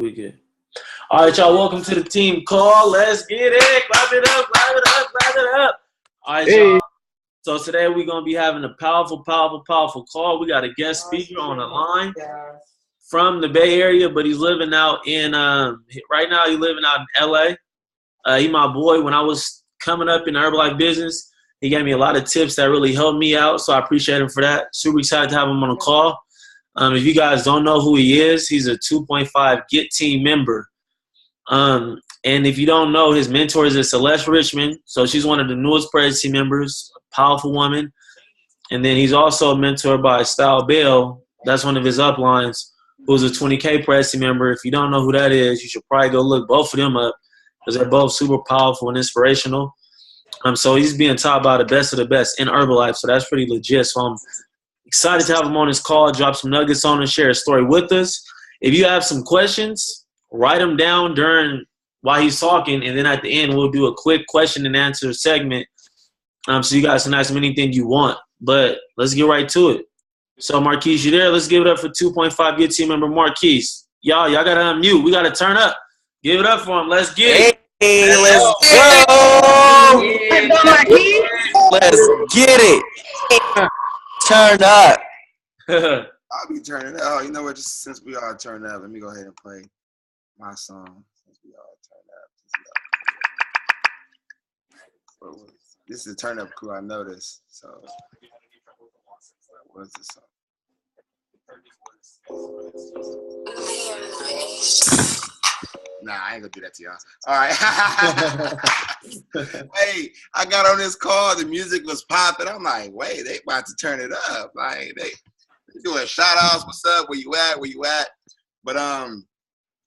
We good. All right, y'all. Welcome to the team call. Let's get it. Clap it up. Clap it up. Clap it up. All right, y'all. So today we're gonna be having a powerful call. We got a guest speaker on the line from the Bay Area, but he's living out in right now. He's living out in LA. He my boy. When I was coming up in the Herbalife business, he gave me a lot of tips that really helped me out. So I appreciate him for that. Super excited to have him on the call. If you guys don't know who he is, he's a 2.5 Get Team member. And if you don't know, his mentor is Celeste Richmond. So she's one of the newest presidency members, a powerful woman. And then he's also a mentor by Style Bell. That's one of his uplines, who's a 20K presidency member. If you don't know who that is, you should probably go look both of them up because they're both super powerful and inspirational. So he's being taught by the best of the best in Herbalife. So that's pretty legit. So I'm excited to have him on this call, drop some nuggets on and share a story with us. If you have some questions, write them down while he's talking, and then at the end we'll do a quick question and answer segment so you guys can ask him anything you want. But let's get right to it. So Marquis, you there? Let's give it up for 2.5 Get Team member Marquis. Y'all got to unmute. We got to turn up. Give it up for him. Let's get it. Hey, let's go. Let's get it. Turn up. I'll be turning up. Oh, you know what? Just since we all turned up, let me go ahead and play my song. Since we all turned up. This is a turn up crew, I noticed. So, what's this song? Nah, I ain't gonna do that to y'all. All right. Hey, I got on this call. The music was popping. I'm like, wait, they about to turn it up. Like they doing shout outs. What's up? Where you at? Where you at? But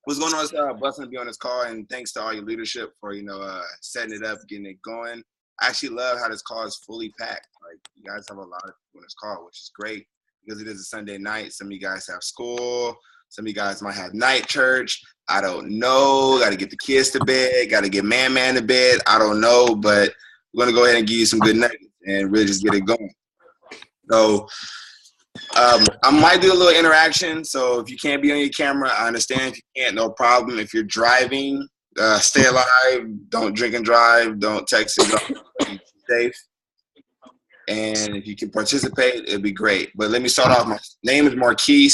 what's going on? It's blessing to be on this call, and thanks to all your leadership for setting it up, getting it going. I actually love how this call is fully packed. Like you guys have a lot of people on this call, which is great because it is a Sunday night. Some of you guys have school. Some of you guys might have night church. I don't know. Got to get the kids to bed. Got to get man to bed. I don't know, but we're going to go ahead and give you some good nuggets and really just get it going. So I might do a little interaction. So if you can't be on your camera, I understand. If you can't, no problem. If you're driving, stay alive. Don't drink and drive. Don't text and drive. Be safe. And if you can participate, it'd be great. But let me start off. My name is Marquis.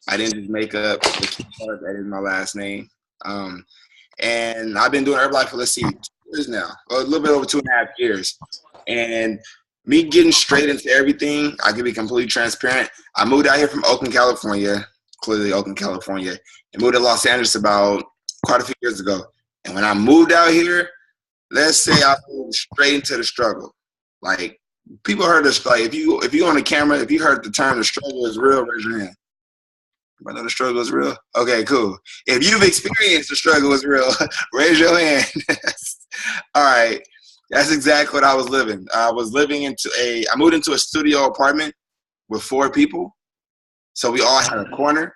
I didn't just make up the key part. That is my last name. And I've been doing Herbalife for, 2 years now. Well, a little bit over 2.5 years. And me getting straight into everything, I can be completely transparent. I moved out here from Oakland, California, clearly Oakland, California, and moved to Los Angeles about quite a few years ago. And when I moved out here, let's say I moved straight into the struggle. Like, people heard this, like, if you on the camera, if you heard the term the struggle is real, raise your hand. I know the struggle is real. Okay, cool. If you've experienced the struggle is real, raise your hand. All right. That's exactly what I was living. I moved into a studio apartment with 4 people. So we all had a corner.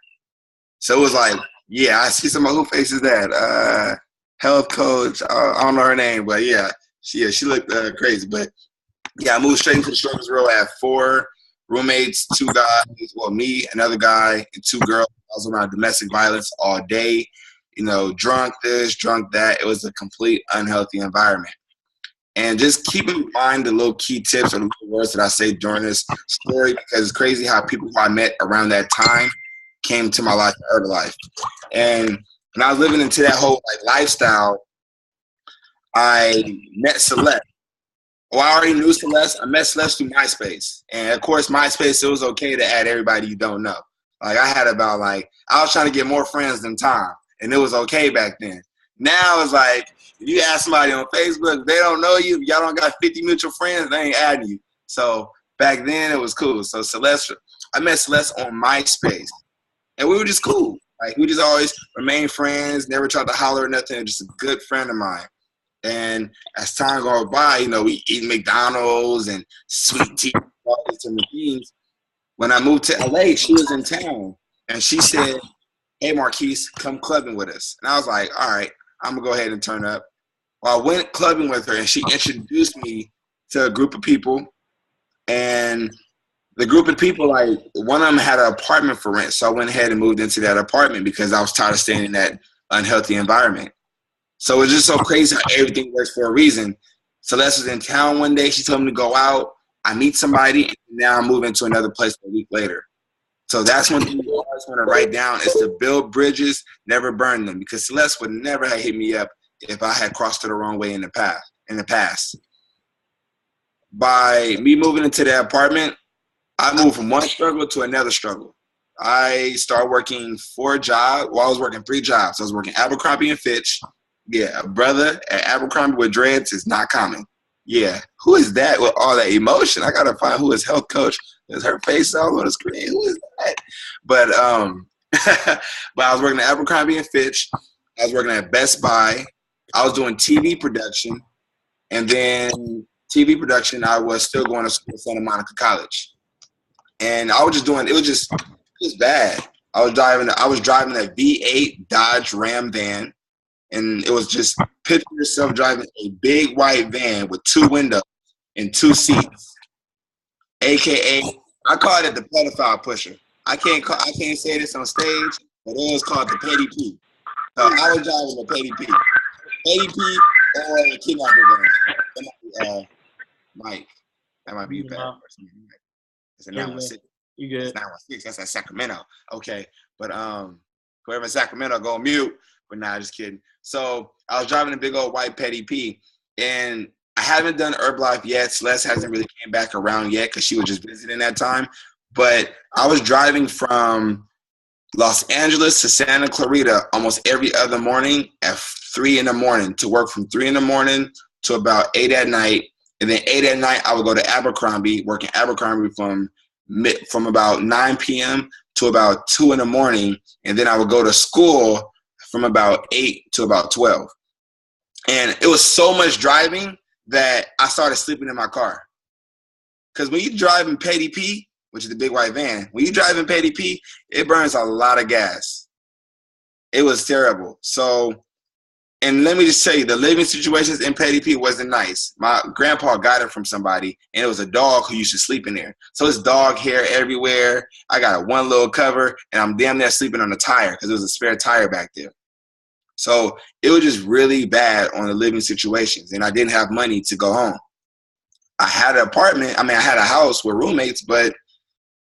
So it was like, yeah, I see somebody. Who faces that? Health coach. I don't know her name, but yeah, she looked crazy. But yeah, I moved straight into the struggle is real. I had 4 roommates, 2 guys, well, me, another guy, and 2 girls. I was around domestic violence all day, drunk this, drunk that. It was a complete unhealthy environment. And just keep in mind the little key tips or the little words that I say during this story, because it's crazy how people who I met around that time came to my life in Herbalife. And when I was living into that whole lifestyle, I met Celeste. Well, I already knew Celeste. I met Celeste through MySpace. And, of course, MySpace, it was okay to add everybody you don't know. Like, I had about, I was trying to get more friends than time. And it was okay back then. Now it's like, if you ask somebody on Facebook, they don't know you, y'all don't got 50 mutual friends, they ain't adding you. So, back then, it was cool. So, I met Celeste on MySpace. And we were just cool. Like, we just always remained friends, never tried to holler or nothing. Just a good friend of mine. And as time goes by, we eat McDonald's and sweet tea, all these different things. When I moved to LA, she was in town, and she said, "Hey, Marquis, come clubbing with us." And I was like, "All right, I'm gonna go ahead and turn up." Well, I went clubbing with her, and she introduced me to a group of people, and the group of people, like one of them had an apartment for rent, so I went ahead and moved into that apartment because I was tired of staying in that unhealthy environment. So it's just so crazy how everything works for a reason. Celeste was in town one day. She told me to go out. I meet somebody, and now I'm moving to another place a week later. So that's one thing you always want to write down is to build bridges, never burn them. Because Celeste would never have hit me up if I had crossed her the wrong way in the past. By me moving into the apartment, I moved from one struggle to another struggle. I started working 4 jobs. Well, I was working 3 jobs. I was working Abercrombie and Fitch. Yeah, a brother at Abercrombie with dreads is not common. Yeah, who is that with all that emotion? I gotta find who his health coach is. Her face all on the screen. Who is that? But but I was working at Abercrombie and Fitch. I was working at Best Buy. I was doing TV production, and then TV production. I was still going to school at Santa Monica College, and I was just doing. It was bad. I was driving a V8 Dodge Ram van. And it was just picture yourself driving a big white van with 2 windows and 2 seats, aka I call it the pedophile pusher. I can't say this on stage, but it was called the Petty P. So I was driving the Petty P, or the kidnapper van. Mike, that might be better. It's a 916. You good? It's 916. That's at Sacramento. Okay, but whoever in Sacramento go mute. But nah, just kidding. So I was driving a big old white Petty P, and I haven't done Herbalife yet. Celeste hasn't really came back around yet because she was just visiting that time. But I was driving from Los Angeles to Santa Clarita almost every other morning at 3 in the morning to work from 3 in the morning to about 8 at night. And then 8 at night, I would go to Abercrombie, working Abercrombie from about 9 p.m. to about 2 in the morning. And then I would go to school from about 8 to about 12. And it was so much driving that I started sleeping in my car. Because when you drive in Petty P, which is the big white van, when you drive in Petty P, it burns a lot of gas. It was terrible. So, and let me just tell you, the living situations in Petty P wasn't nice. My grandpa got it from somebody, and it was a dog who used to sleep in there. So it's dog hair everywhere. I got a one little cover, and I'm damn near sleeping on a tire because there was a spare tire back there. So it was just really bad on the living situations, and I didn't have money to go home. I had an apartment. I mean, I had a house with roommates, but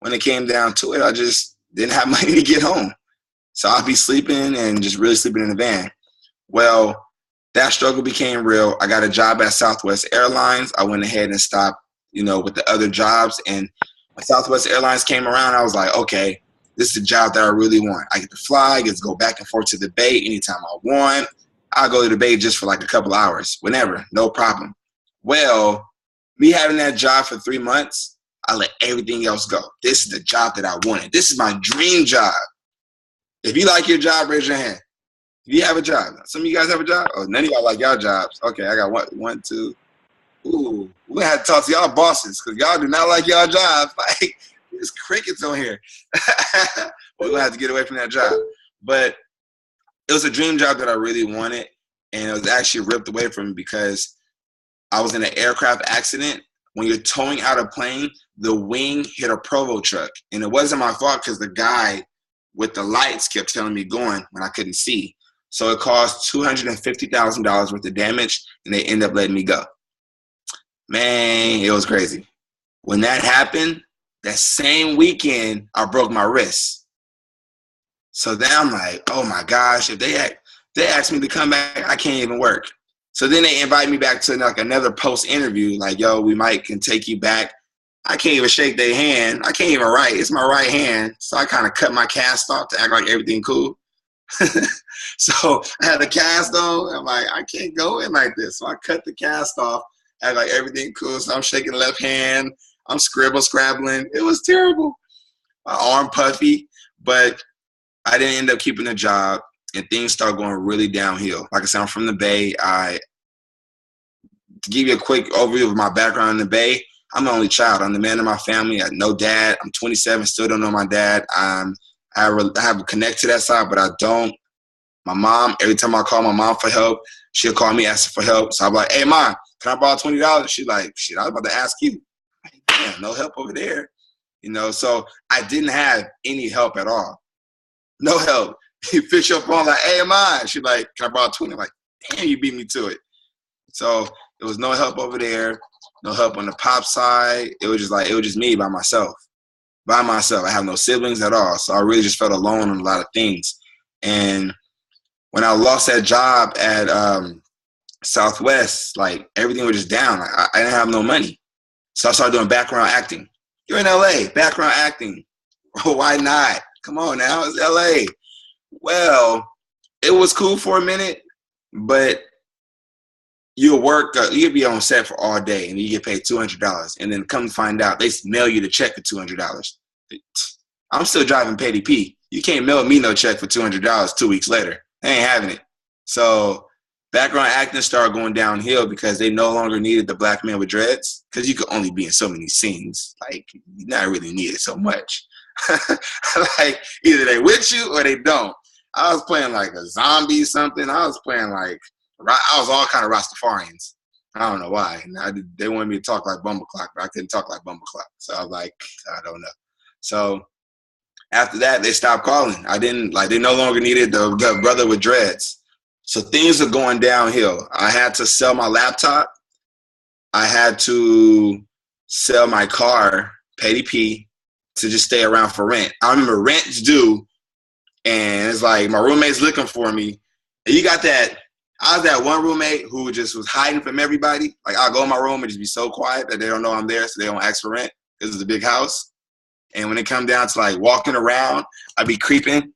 when it came down to it, I just didn't have money to get home. So I'd be sleeping and just really sleeping in the van. Well, that struggle became real. I got a job at Southwest Airlines. I went ahead and stopped, with the other jobs. And when Southwest Airlines came around, I was like, okay, this is a job that I really want. I get to fly, I get to go back and forth to the Bay anytime I want. I'll go to the Bay just for like a couple hours, whenever, no problem. Well, me having that job for 3 months, I let everything else go. This is the job that I wanted. This is my dream job. If you like your job, raise your hand. If you have a job. Some of you guys have a job? Oh, none of y'all like y'all jobs. Okay, I got one, two. Ooh, we're going to have to talk to y'all bosses because y'all do not like y'all jobs. Like, there's crickets on here. We're going to have to get away from that job. But it was a dream job that I really wanted, and it was actually ripped away from me because I was in an aircraft accident. When you're towing out a plane, the wing hit a Provo truck. And it wasn't my fault because the guy with the lights kept telling me going when I couldn't see. So it caused $250,000 worth of damage, and they ended up letting me go. Man, it was crazy. When that happened, that same weekend, I broke my wrist. So then I'm like, oh my gosh, if they asked me to come back, I can't even work. So then they invite me back to like another post interview, like, yo, we can take you back. I can't even shake their hand. I can't even write. It's my right hand. So I kind of cut my cast off to act like everything cool. So I had the cast on. I'm like, I can't go in like this. So I cut the cast off, act like everything cool. So I'm shaking the left hand. I'm scrabbling. It was terrible. My arm puffy, but I didn't end up keeping the job, and things started going really downhill. Like I said, I'm from the Bay. To give you a quick overview of my background in the Bay, I'm the only child. I'm the man of my family. I had no dad. I'm 27, still don't know my dad. I have a connect to that side, but I don't. My mom, every time I call my mom for help, she'll call me asking for help. So I'm like, hey, Mom, can I borrow $20? She's like, shit, I was about to ask you. Like, damn, no help over there. you know. So I didn't have any help at all. No help. You fix your phone like, hey, am I? She's like, can I borrow 20? I'm like, damn, you beat me to it. So there was no help over there, no help on the pop side. It was just me by myself. I have no siblings at all. So I really just felt alone on a lot of things. And when I lost that job at Southwest, like everything was just down. Like, I didn't have no money. So I started doing background acting. You're in LA, background acting. Why not? Come on now, it's LA. Well, it was cool for a minute, but you'll work, you'll be on set for all day and you get paid $200. And then come to find out, they mail you the check for $200. I'm still driving Petty P. You can't mail me no check for $200 2 weeks later. They ain't having it. So background acting started going downhill because they no longer needed the black man with dreads because you could only be in so many scenes. Like, you're not really needed so much. Like, either they with you or they don't. I was playing like a zombie something. I was playing like, I was all kind of Rastafarians. I don't know why. They wanted me to talk like Bumbleclock, but I couldn't talk like Bumbleclock. So I was like, I don't know. So after that, they stopped calling. They no longer needed the brother with dreads. So things are going downhill. I had to sell my laptop. I had to sell my car, Petty P, to just stay around for rent. I remember rent's due, and it's like my roommate's looking for me. And you got that. I was that one roommate who just was hiding from everybody. Like, I'll go in my room and just be so quiet that they don't know I'm there, so they don't ask for rent. This is a big house. And when it come down to like walking around, I'd be creeping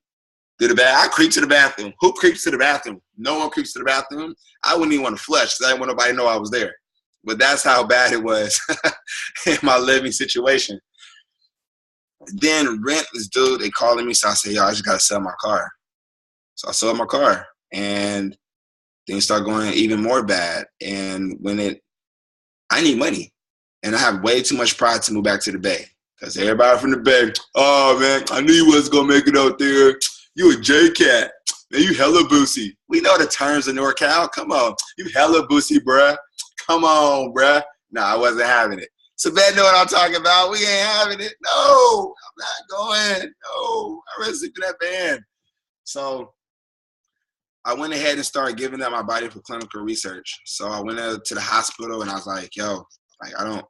through the bathroom. I creep to the bathroom. Who creeps to the bathroom? No one creeps to the bathroom. I wouldn't even want to flush because I didn't want nobody to know I was there. But that's how bad it was in my living situation. Then rent is due. They calling me, so I say, yo, I just got to sell my car. So I sold my car. And things start going even more bad. And I need money. And I have way too much pride to move back to the Bay. Because everybody from the Bay, oh, man, I knew you wasn't going to make it out there. You a J-Cat. Man, you hella boosie. We know the terms of NorCal. Come on. You hella boosie, bruh. Come on, bruh. No, I wasn't having it. So bad know what I'm talking about. We ain't having it. No, I'm not going. No, I'd rather sleep in that van. So I went ahead and started giving up my body for clinical research. So I went to the hospital and I was like, yo, like, I don't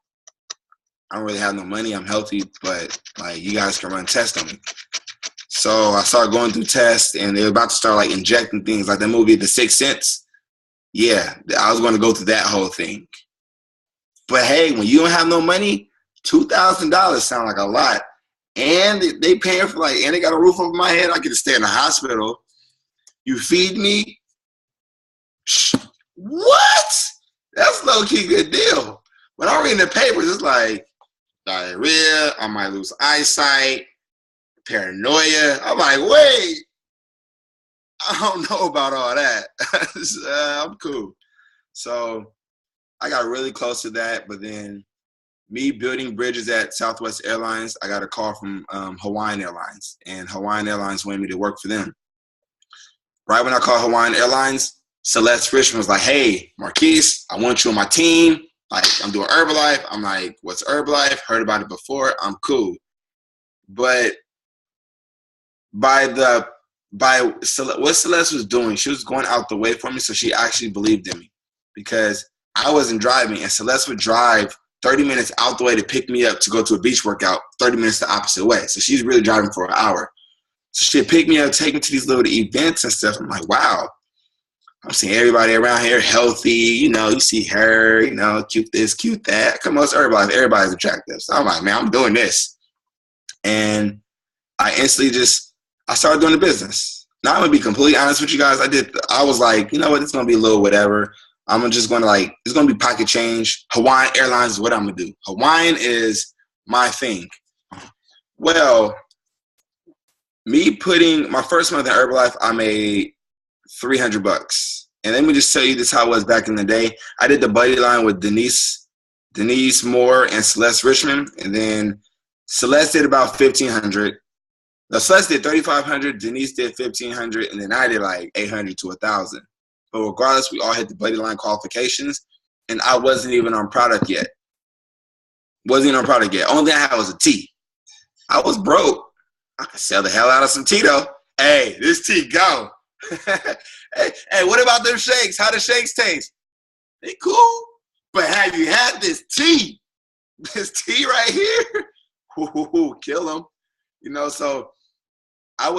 really have no money. I'm healthy, but like, you guys can run tests on me. So I started going through tests and they were about to start like injecting things like that movie, The Sixth Sense. Yeah, I was going to go through that whole thing. But hey, when you don't have no money, $2,000 sound like a lot. And they paying for and they got a roof over my head. I get to stay in the hospital. You feed me? What? That's low-key good deal. When I'm reading the papers, it's like diarrhea, I might lose eyesight, paranoia. I'm like, wait, I don't know about all that. I'm cool. So I got really close to that, but then me building bridges at Southwest Airlines, I got a call from Hawaiian Airlines, and Hawaiian Airlines wanted me to work for them. Right when I called Hawaiian Airlines, Celeste Richmond was like, hey, MARQUIS, I want you on my team. Like, I'm doing Herbalife. I'm like, what's Herbalife? Heard about it before. I'm cool. But what Celeste was doing, she was going out the way for me, so she actually believed in me. Because I wasn't driving, and Celeste would drive 30 minutes out the way to pick me up to go to a beach workout, 30 minutes the opposite way. So she's really driving for an hour. So she'd pick me up, take me to these little events and stuff. I'm like, wow. I'm seeing everybody around here healthy. You see her, cute this, cute that. Come on, it's Herbalife. Everybody's attractive. So I'm like, man, I'm doing this. And I instantly I started doing the business. Now, I'm going to be completely honest with you guys. I was like, you know what? It's going to be a little whatever. I'm just going to it's going to be pocket change. Hawaiian Airlines is what I'm going to do. Hawaiian is my thing. Well, me putting my first month in Herbalife, I made $300. And let me just tell you this how it was back in the day. I did the buddy line with Denise Moore and Celeste Richmond. And then Celeste did about $1,500. Now, Celeste did $3,500. Denise did $1,500. And then I did like $800 to $1,000. But regardless, we all hit the buddy line qualifications. And I wasn't even on product yet. Only thing I had was a T. I was broke. I could sell the hell out of some Tito. Hey, this tea go. hey, what about them shakes? How the shakes taste? They cool. But have you had this tea? This tea right here? Ooh, kill them. You know, so I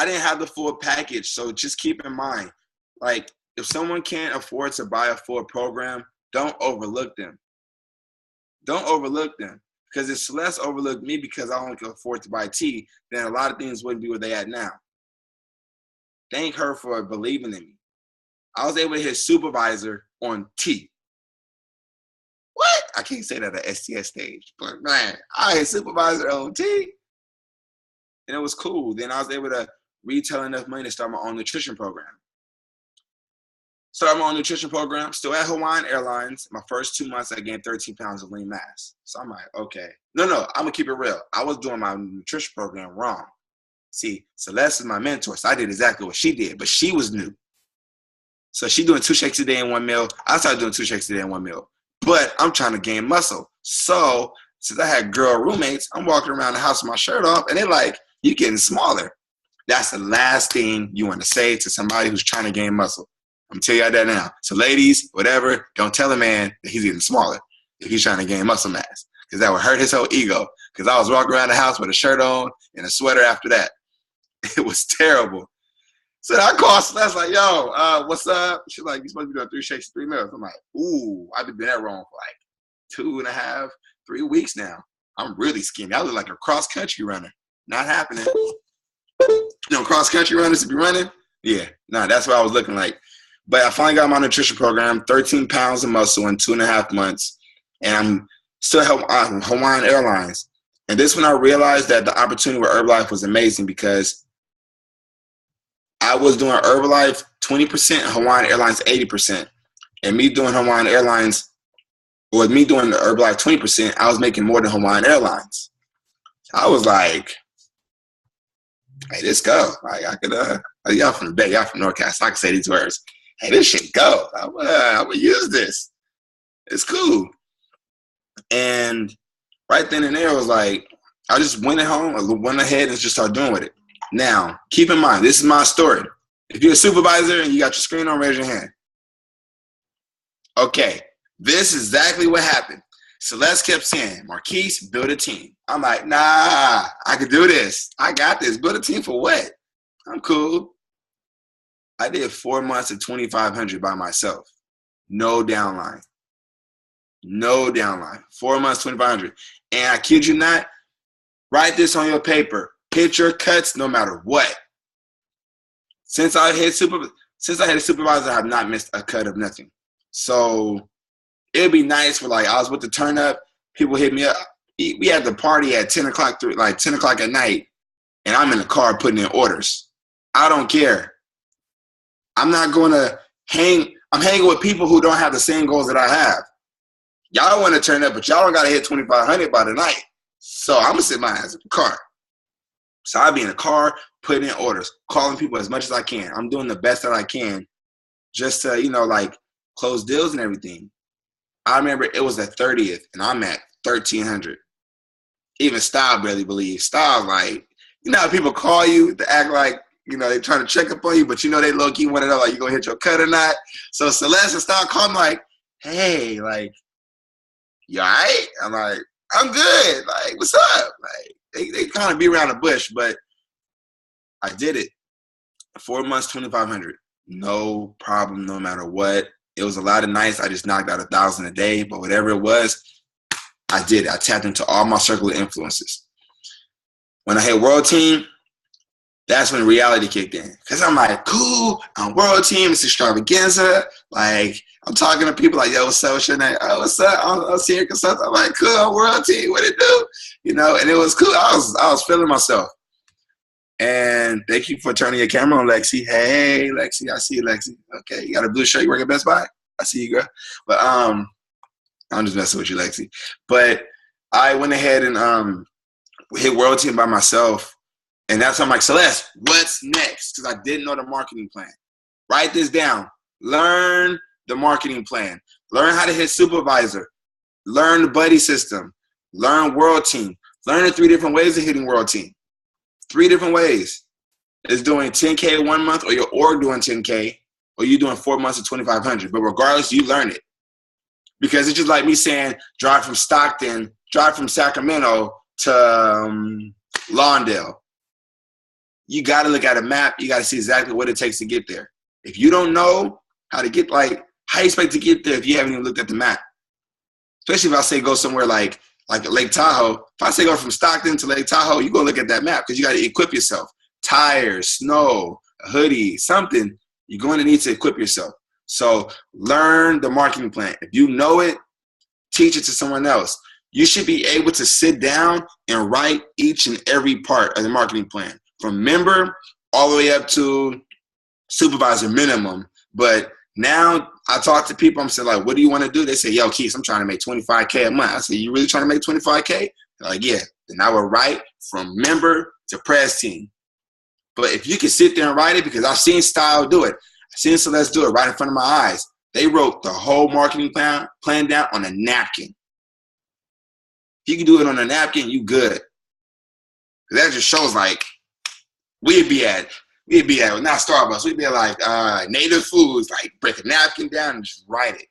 didn't have the full package. So just keep in mind, like, if someone can't afford to buy a full program, don't overlook them. Don't overlook them. Because if Celeste overlooked me because I only could afford to buy tea, then a lot of things wouldn't be where they at now. Thank her for believing in me. I was able to hit supervisor on tea. What? I can't say that at STS stage. But man, I hit supervisor on tea. And it was cool. Then I was able to retail enough money to start my own nutrition program. Started my own nutrition program, still at Hawaiian Airlines. My first 2 months, I gained 13 pounds of lean mass. So I'm like, okay. No, I'm going to keep it real. I was doing my nutrition program wrong. See, Celeste is my mentor, so I did exactly what she did, but she was new. So she doing 2 shakes a day in 1 meal. I started doing 2 shakes a day in 1 meal. But I'm trying to gain muscle. So since I had girl roommates, I'm walking around the house with my shirt off, and they're like, you're getting smaller. That's the last thing you want to say to somebody who's trying to gain muscle. I'm going to tell y'all that now. So ladies, whatever, don't tell a man that he's getting smaller if he's trying to gain muscle mass, because that would hurt his whole ego, because I was walking around the house with a shirt on and a sweater after that. It was terrible. So I called Celeste like, yo, what's up? She's like, you're supposed to be doing 3 shakes in 3 meals. I'm like, ooh, I've been doing that wrong for like 2.5, 3 weeks now. I'm really skinny. I look like a cross-country runner. Not happening. You know, cross-country runners to be running? Yeah, nah, that's what I was looking like. But I finally got my nutrition program, 13 pounds of muscle in 2.5 months. And I'm still helping Hawaiian Airlines. And this when I realized that the opportunity with Herbalife was amazing, because I was doing Herbalife 20%, Hawaiian Airlines 80%. And me doing Hawaiian Airlines, or me doing the Herbalife 20%, I was making more than Hawaiian Airlines. So I was like, hey, this go. Like, I could, y'all from the Bay, y'all from North so I can say these words. Hey, this shit go. I'm gonna use this. It's cool. And right then and there, I was like, I just went ahead and just started doing with it. Now, keep in mind, this is my story. If you're a supervisor and you got your screen on, raise your hand. Okay, this is exactly what happened. Celeste kept saying, Marquis, build a team. I'm like, nah, I can do this. I got this. Build a team for what? I'm cool. I did 4 months of 2,500 by myself. No downline. No downline. 4 months, 2,500. And I kid you not, write this on your paper. Hit your cuts no matter what. Since I had a supervisor, I have not missed a cut of nothing. So it'd be nice for, like, I was with the turn up, people hit me up. We had the party at 10 o'clock at night, and I'm in the car putting in orders. I don't care. I'm not going to hang. I'm hanging with people who don't have the same goals that I have. Y'all want to turn up, but y'all don't got to hit 2,500 by the night. So I'm going to sit my ass in the car. So I'll be in the car, putting in orders, calling people as much as I can. I'm doing the best that I can just to, like, close deals and everything. I remember it was the 30th, and I'm at 1,300. Even Style barely believes. Style, like, how people call you to act like, they're trying to check up on you, but they low-key want to know, like, you going to hit your cut or not. So Celeste and Style call me like, hey, like, you all right? I'm like, I'm good. Like, what's up? Like, they kind of be around the bush, but I did it. 4 months, 2,500. No problem, no matter what. It was a lot of nights. I just knocked out 1,000 a day, but whatever it was, I did it. I tapped into all my circle of influences. When I hit World Team, that's when reality kicked in. Because I'm like, cool, I'm World Team, it's extravaganza. Like, I'm talking to people like, yo, what's up, what's your name? Oh, what's up? I'm Senior Consultant. I'm like, cool, I'm World Team, what it do? And it was cool. I was feeling myself. And thank you for turning your camera on, Lexi. Hey, Lexi, I see you, Lexi. Okay, you got a blue shirt, you work at Best Buy? I see you, girl. But I'm just messing with you, Lexi. But I went ahead and hit World Team by myself. And that's when I'm like, Celeste, what's next? Because I didn't know the marketing plan. Write this down. Learn the marketing plan. Learn how to hit supervisor. Learn the buddy system. Learn World Team. Learn the 3 different ways of hitting world team. 3 different ways. It's doing 10K 1 month, or you're doing 10K, or you're doing 4 months of 2,500. But regardless, you learn it. Because it's just like me saying, drive from Sacramento to Lawndale. You got to look at a map. You got to see exactly what it takes to get there. If you don't know how to get, like, how you expect to get there if you haven't even looked at the map? Especially if I say go somewhere like Lake Tahoe. If I say go from Stockton to Lake Tahoe, you go look at that map because you got to equip yourself. Tires, snow, a hoodie, something. You're going to need to equip yourself. So learn the marketing plan. If you know it, teach it to someone else. You should be able to sit down and write each and every part of the marketing plan, from member all the way up to supervisor minimum. But now I talk to people, I'm saying, like, what do you want to do? They say, yo, Keith, I'm trying to make $25K a month. I say, you really trying to make $25K? They're like, yeah. Then I would write from member to press team. But if you can sit there and write it, because I've seen Style do it. I've seen Celeste do it right in front of my eyes. They wrote the whole marketing plan down on a napkin. If you can do it on a napkin, you good. That just shows, like, we'd be at not Starbucks, we'd be at like Native Foods, like break a napkin down and just write it.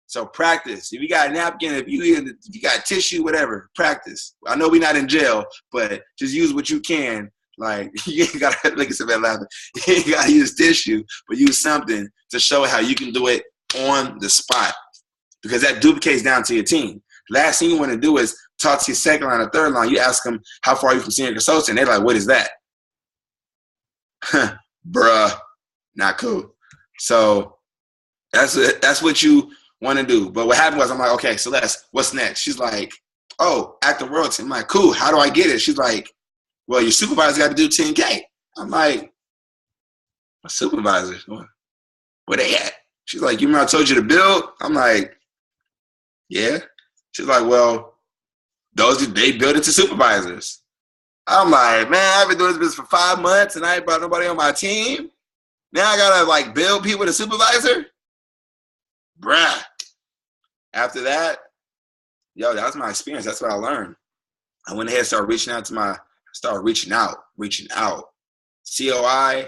So practice. If you got a napkin, if you got tissue, whatever, practice. I know we're not in jail, but just use what you can. Like, you ain't gotta look at somebody laughing. You ain't gotta use tissue, but use something to show how you can do it on the spot. Because that duplicates down to your team. Last thing you want to do is talk to your second line or third line. You ask them, how far are you from senior consultant? They're like, what is that? Bruh, not cool. So that's what you want to do. But what happened was, I'm like, okay, Celeste, what's next? She's like, oh, active world team. I'm like, cool, how do I get it? She's like, well, your supervisor got to do 10K. I'm like, my supervisor? Where they at? She's like, you remember I told you to build? I'm like, yeah. She's like, well, they build it to supervisors. I'm like, man, I've been doing this business for 5 months and I ain't brought nobody on my team. Now I gotta like build people to supervisor? Bruh. After that, yo, that was my experience. That's what I learned. I went ahead and started reaching out. COI.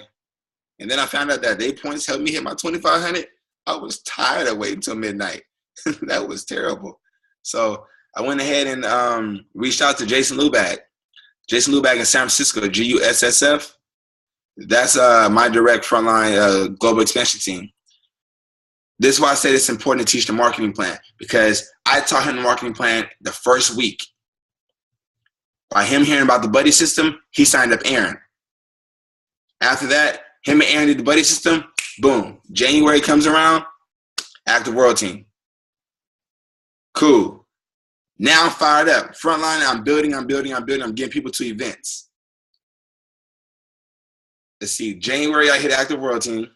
And then I found out that day points helped me hit my 2,500. I was tired of waiting until midnight. That was terrible. So I went ahead and reached out to Jason Luback. Jason Luback in San Francisco, GUSSF. That's my direct frontline global expansion team. This is why I said it's important to teach the marketing plan, because I taught him the marketing plan the first week. By him hearing about the buddy system, he signed up Aaron. After that, him and Aaron did the buddy system. Boom. January comes around, active world team. Cool. Now I'm fired up. Frontline, I'm building. I'm getting people to events. Let's see. January, I hit active world team.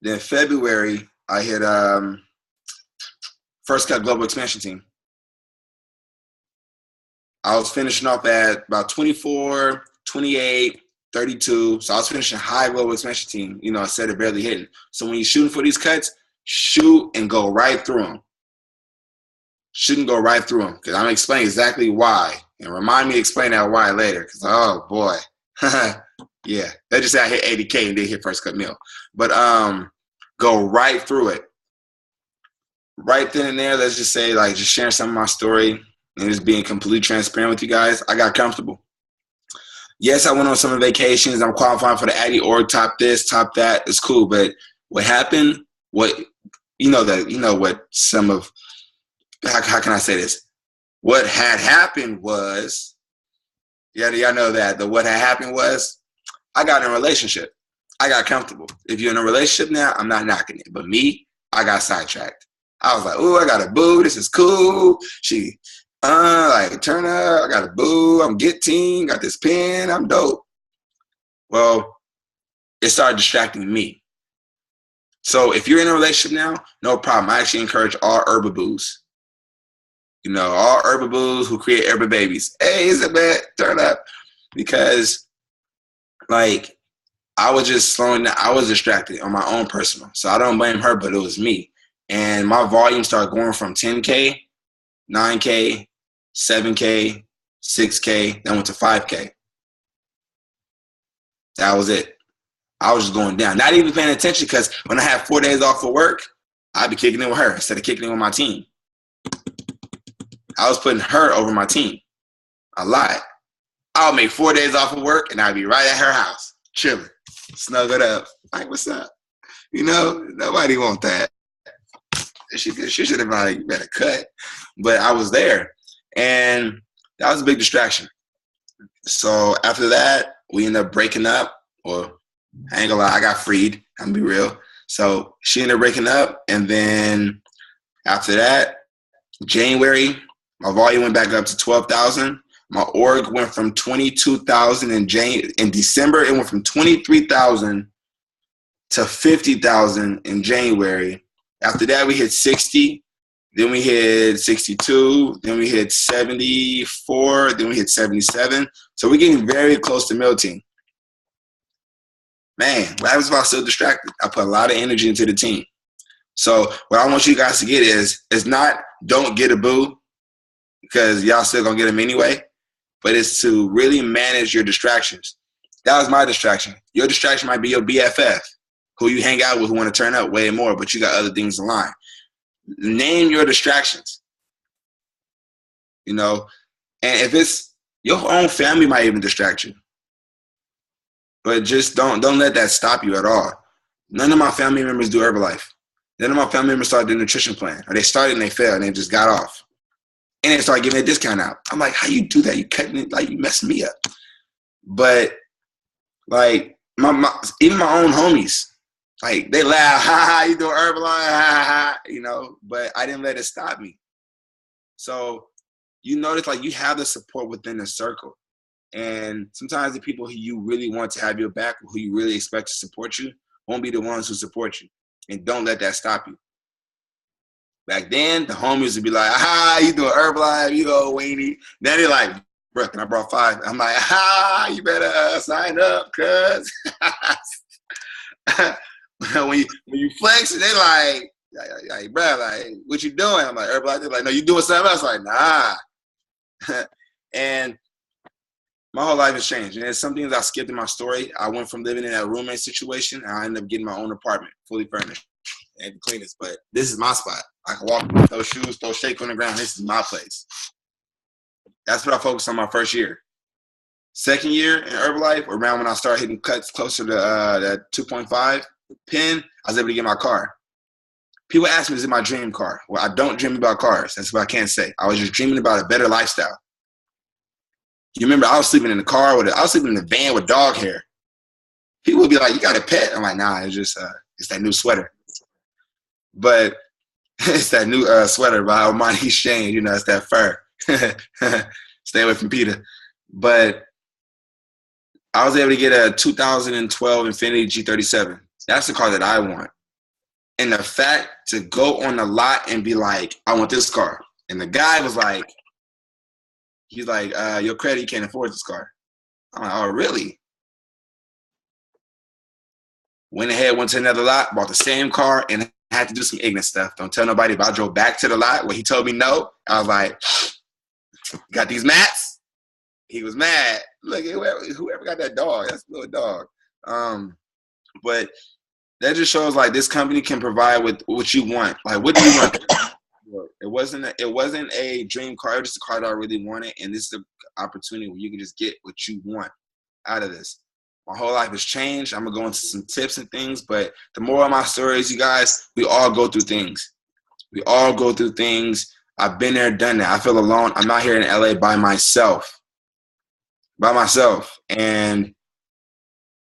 Then February, I hit first cut global expansion team. I was finishing off at about 24, 28, 32. So I was finishing high global expansion team. You know, I said it barely hitting. So when you're shooting for these cuts, shoot and go right through them. Shouldn't go right through them, because I'm going to explain exactly why. And remind me to explain that why later, because, oh, boy. Yeah, they just say I hit 80K and did hit first cut meal. But go right through it. Right then and there, let's just say, like, just sharing some of my story and just being completely transparent with you guys, I got comfortable. Yes, I went on some vacations. I'm qualifying for the Addy org, top this, top that. It's cool. But what happened, what some of, how can I say this? What had happened was, y'all know that what had happened was, I got in a relationship. I got comfortable. If you're in a relationship now, I'm not knocking it. But me, I got sidetracked. I was like, oh, I got a boo. This is cool. She, like, turn up. I got a boo. I'm getting, got this pen. I'm dope. Well, it started distracting me. So if you're in a relationship now, no problem. I actually encourage all herbaboos. You know, all herbaboos who create herba babies. Hey, is it bad? Turn up. Because, like, I was just slowing down. I was distracted on my own personal. So I don't blame her, but it was me. And my volume started going from 10K, 9K, 7K, 6K, then went to 5K. That was it. I was just going down. Not even paying attention because when I had 4 days off for work, I'd be kicking in with her instead of kicking in with my team. I was putting her over my team. I lied. I'll make 4 days off of work and I'd be right at her house, chilling, snuggled up. Like, what's up? You know, nobody want that. She should have like better cut. But I was there. And that was a big distraction. So after that, we ended up breaking up. Or I ain't gonna lie, I got freed. I'm gonna be real. So she ended up breaking up. And then after that, January, my volume went back up to 12,000. My org went from 22,000 in December. It went from 23,000 to 50,000 in January. After that, we hit 60. Then we hit 62. Then we hit 74. Then we hit 77. So we're getting very close to melting. Man, what happens if I'm still distracted? I put a lot of energy into the team. So what I want you guys to get is not don't get a boo because y'all still going to get them anyway, but it's to really manage your distractions. That was my distraction. Your distraction might be your BFF, who you hang out with who want to turn up way more, but you got other things in line. Name your distractions. You know, and if it's your own family might even distract you. But just don't let that stop you at all. None of my family members do Herbalife. None of my family members started the nutrition plan. Or they started and they failed and they just got off. And they started giving a discount out. I'm like, how you do that? You cutting it, like you messing me up. But like even my own homies, like they laugh, ha ha, you doing Herbalife, ha ha, you know, but I didn't let it stop me. So you notice like you have the support within the circle. And sometimes the people who you really want to have your back, who you really expect to support you, won't be the ones who support you. And don't let that stop you. Back then, the homies would be like, ah, you doing Herbalife, you old weenie. Now they're like, bro, can I borrow 5? I'm like, ah, you better sign up, cuz. when you flex, they like, bro, like, what you doing? I'm like, Herbalife. They're like, no, you doing something else? I'm like, nah. And my whole life has changed. And there's some things I skipped in my story. I went from living in a roommate situation, and I ended up getting my own apartment, fully furnished. Ain't the cleanest, but this is my spot. I can walk, throw shoes, throw shake on the ground. This is my place. That's what I focused on my first year. Second year in Herbalife, around when I started hitting cuts closer to that 2.5 pin, I was able to get my car. People ask me, is it my dream car? Well, I don't dream about cars. That's what I can't say. I was just dreaming about a better lifestyle. You remember I was sleeping in the car I was sleeping in the van with dog hair. People would be like, you got a pet? I'm like, nah, it's just it's that new sweater. But it's that new sweater by Almighty Shane, you know, it's that fur. Stay away from Peter. But I was able to get a 2012 Infiniti G37. That's the car that I want. And the fact to go on the lot and be like, I want this car. And the guy was like, he's like, your credit, you can't afford this car. I'm like, oh, really? Went ahead, went to another lot, bought the same car, and had to do some ignorant stuff. Don't tell nobody, but I drove back to the lot where he told me no. I was like, got these mats? He was mad. Look, whoever got that dog, that's a little dog. But that just shows like this company can provide with what you want. Like, what do you want? It wasn't a dream car. It was just a car that I really wanted, and this is the opportunity where you can just get what you want out of this. My whole life has changed. I'm gonna go into some tips and things, but the more of my stories, you guys, we all go through things. We all go through things. I've been there, done that. I feel alone. I'm out here in LA by myself. And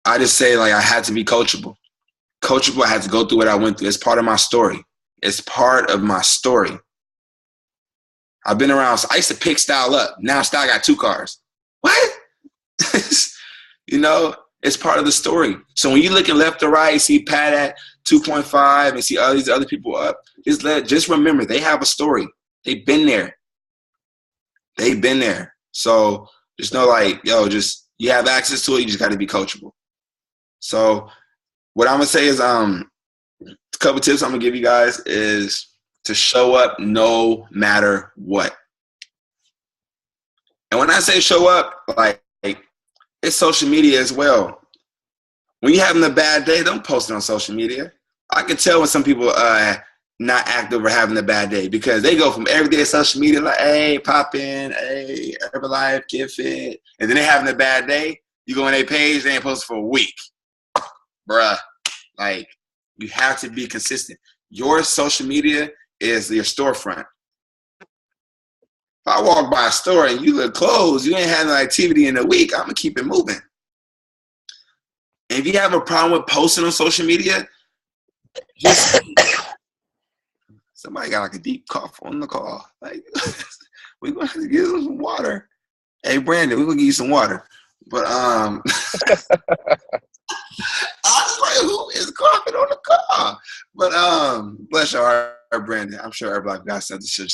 I just say, like, I had to be coachable. Coachable, I had to go through what I went through. It's part of my story. It's part of my story. I've been around. So I used to pick Style up. Now Style got 2 cars. What? You know, it's part of the story. So when you looking left to right, see Pat at 2.5 and see all these other people up, just remember, they have a story. They've been there. So just know, like, yo, just you have access to it. You just got to be coachable. So what I'm going to say is a couple tips I'm going to give you guys is to show up no matter what. And when I say show up, like it's social media as well. When you're having a bad day, don't post it on social media. I can tell when some people not active or having a bad day because they go from everyday social media like, hey, pop in, hey, Herbalife, get fit. And then they having a bad day. You go on their page, they ain't posted for a week. Bruh, like, you have to be consistent. Your social media is your storefront. If I walk by a store and you look closed, you ain't had no activity in a week, I'm going to keep it moving. And if you have a problem with posting on social media, just somebody got like a deep cough on the call. Like, we're going to have to give them some water. Hey, Brandon, we're going to give you some water. But, I was like, who is coughing on the call? But, bless your heart, Brandon. I'm sure everybody got something to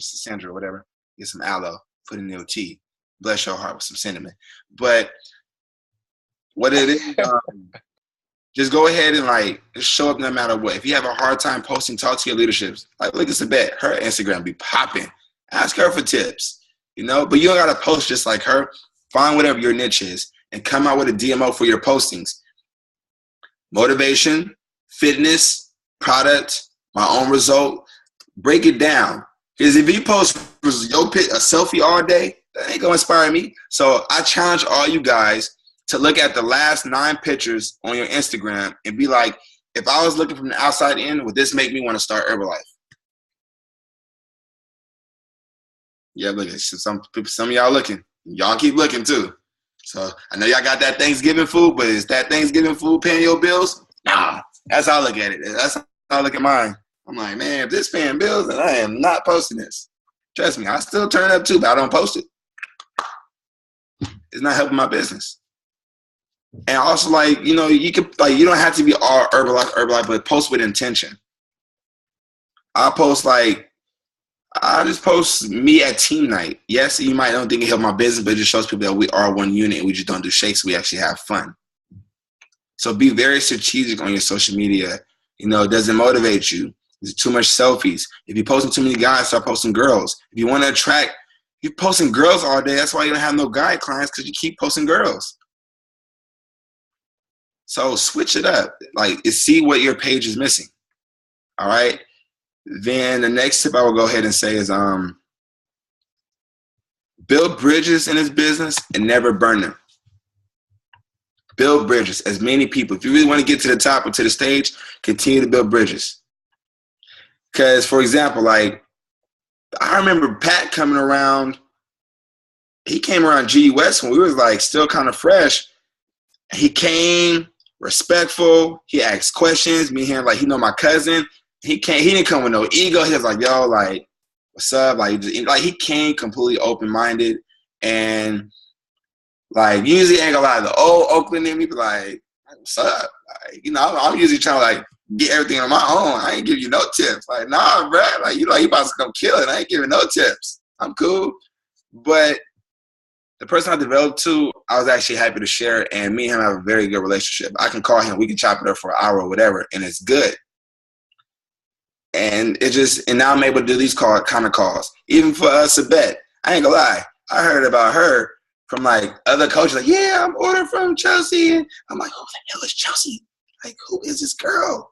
Sandra, or whatever. Get some aloe, put in your tea. Bless your heart with some cinnamon. But what it is, just go ahead and like just show up no matter what. If you have a hard time posting, talk to your leaderships. Like look at Sabette, her Instagram be popping. Ask her for tips, you know. But you don't gotta post just like her. Find whatever your niche is and come out with a DMO for your postings. Motivation, fitness, product, my own result. Break it down. Because if you post a selfie all day, that ain't gonna inspire me. So I challenge all you guys to look at the last 9 pictures on your Instagram and be like, if I was looking from the outside in, would this make me want to start Herbalife? Yeah, look at some of y'all looking. Y'all keep looking too. So I know y'all got that Thanksgiving food, but is that Thanksgiving food paying your bills? Nah, that's how I look at it. That's how I look at mine. I'm like, man, if this paying bills, then I am not posting this. Trust me, I still turn up too, but I don't post it. It's not helping my business. And also, like, you know, you don't have to be all Herbalife, but post with intention. I just post me at team night. Yes, you might don't think it helped my business, but it just shows people that we are one unit and we just don't do shakes. We actually have fun. So be very strategic on your social media. You know, does it motivate you? Is it too much selfies? If you're posting too many guys, start posting girls. If you want to attract, you're posting girls all day. That's why you don't have no guy clients because you keep posting girls. So switch it up. Like, see what your page is missing. All right. Then the next tip I will go ahead and say is build bridges in this business and never burn them. Build bridges. As many people. If you really want to get to the top or to the stage, continue to build bridges. Because, for example, like, I remember Pat coming around. He came around G West when we was like still kind of fresh. He came respectful. He asked questions. Me and him, like, he know my cousin. He didn't come with no ego. He was like, yo, like, what's up? Like he came completely open-minded. And, like, usually ain't gonna lie, the old Oakland in me be like, what's up? Like, you know, I'm usually trying to, like, get everything on my own. I ain't give you no tips. Like, nah, bro. Like, you know, you about to come kill it. I ain't giving no tips. I'm cool. But the person I developed to, I was actually happy to share, and me and him have a very good relationship. I can call him. We can chop it up for an hour or whatever, and it's good. And now I'm able to do these kind of calls. Even for Sabette, I ain't gonna lie. I heard about her from like other coaches. Like, yeah, I'm ordering from Chelsea. And I'm like, who the hell is Chelsea? Like, who is this girl?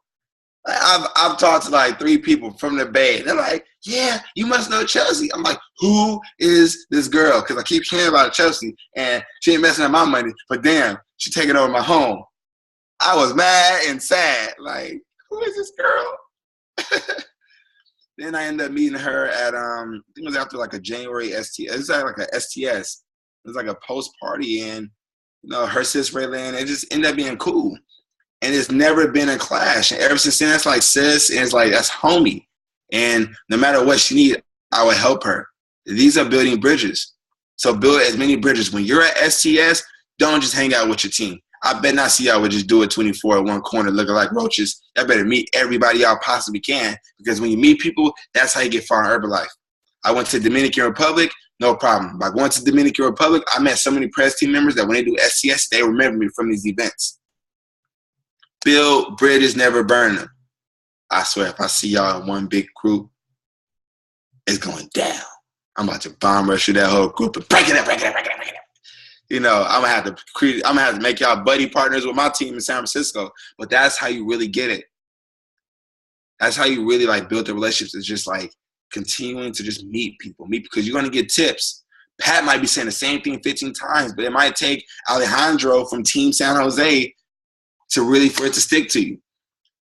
Like, I've talked to like 3 people from the Bay. They're like, yeah, you must know Chelsea. I'm like, who is this girl? Because I keep hearing about Chelsea, and she ain't messing up my money. But damn, she taking over my home. I was mad and sad. Like, who is this girl? Then I ended up meeting her at I think it was after like a January STS. It was like a STS. It was like a post party, and you know, her sis Raylan. It just ended up being cool, and it's never been a clash. And ever since then, it's like sis, and it's like that's homie. And no matter what she needs, I would help her. These are building bridges. So build as many bridges. When you're at STS, don't just hang out with your team. I bet not see y'all would just do it 24 in one corner looking like roaches. Y'all better meet everybody y'all possibly can, because when you meet people, that's how you get far in Herbalife. I went to Dominican Republic, no problem. By going to Dominican Republic, I met so many press team members that when they do STS, they remember me from these events. Build bridges, never burn them. I swear, if I see y'all in one big group, it's going down. I'm about to bomb rush through that whole group and break it up. You know, I'm gonna have to make y'all buddy partners with my team in San Francisco. But that's how you really get it. That's how you really like build the relationships. It's just like continuing to just meet people, because you're gonna get tips. Pat might be saying the same thing 15 times, but it might take Alejandro from Team San Jose for it to stick to you.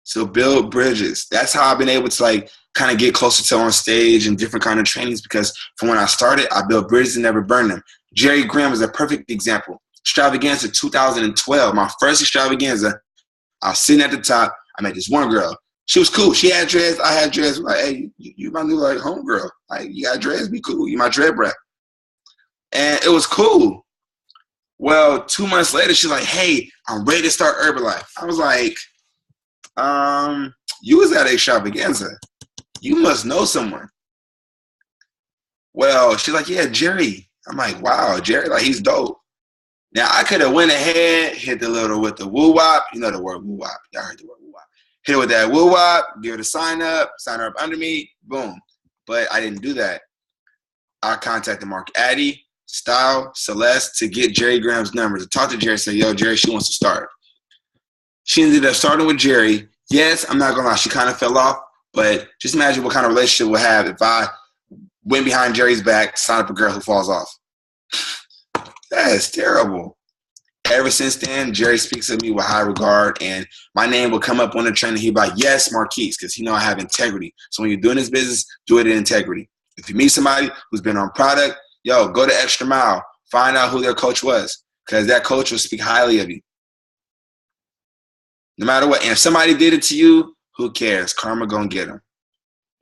So build bridges. That's how I've been able to like kind of get closer to on stage and different kind of trainings, because from when I started, I built bridges and never burned them. Jerry Graham is a perfect example. Extravaganza 2012, my first extravaganza. I was sitting at the top. I met this one girl. She was cool. She had dreads. I had dreads. Like, hey, you my new like homegirl. Like, you got dreads? Be cool. You my dread brat. And it was cool. Well, 2 months later, she's like, hey, I'm ready to start Herbalife. I was like, you was at extravaganza. You must know someone. Well, she's like, yeah, Jerry. I'm like, wow, Jerry, like, he's dope. Now, I could have went ahead, hit the little with the woo-wop. You know the word woo-wop. Y'all heard the word woo-wop. Hit it with that woo-wop, give it a sign up under me, boom. But I didn't do that. I contacted Mark Addy, Style, Celeste to get Jerry Graham's number, to talk to Jerry and say, yo, Jerry, she wants to start. She ended up starting with Jerry. Yes, I'm not going to lie, she kind of fell off, but just imagine what kind of relationship we'll have if I went behind Jerry's back, sign up a girl who falls off. That is terrible. Ever since then, Jerry speaks of me with high regard, and my name will come up on the training. He'll be like, yes, MARQUIS, because he know I have integrity. So when you're doing this business, do it in integrity. If you meet somebody who's been on product, yo, go the extra mile. Find out who their coach was, because that coach will speak highly of you. No matter what. And if somebody did it to you, who cares? Karma gonna get them.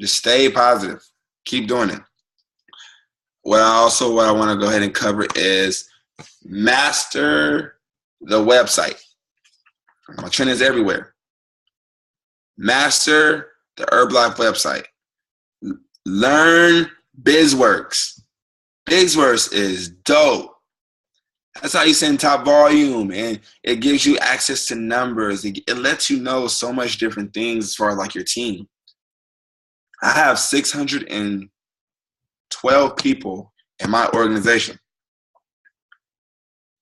Just stay positive. Keep doing it. What I want to go ahead and cover is master the website. My trainings everywhere. Master the Herbalife website. Learn BizWorks. BizWorks is dope. That's how you send top volume, and it gives you access to numbers. It lets you know so much different things as far as like your team. I have 612 people in my organization.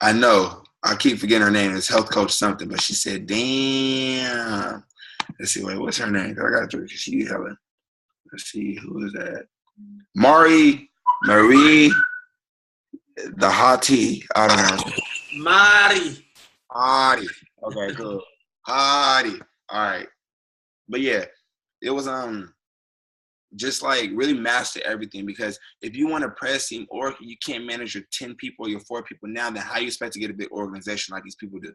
I know, I keep forgetting her name. It's health coach something, but she said, damn. Let's see, wait, what's her name? I got to because she Helen. Let's see, who is that? Marie, the hottie. I don't know. Mari. Okay, cool. Hottie. All right. But yeah, it was just like really master everything, because if you want a press team or you can't manage your 10 people or your 4 people now, then how you expect to get a big organization like these people do?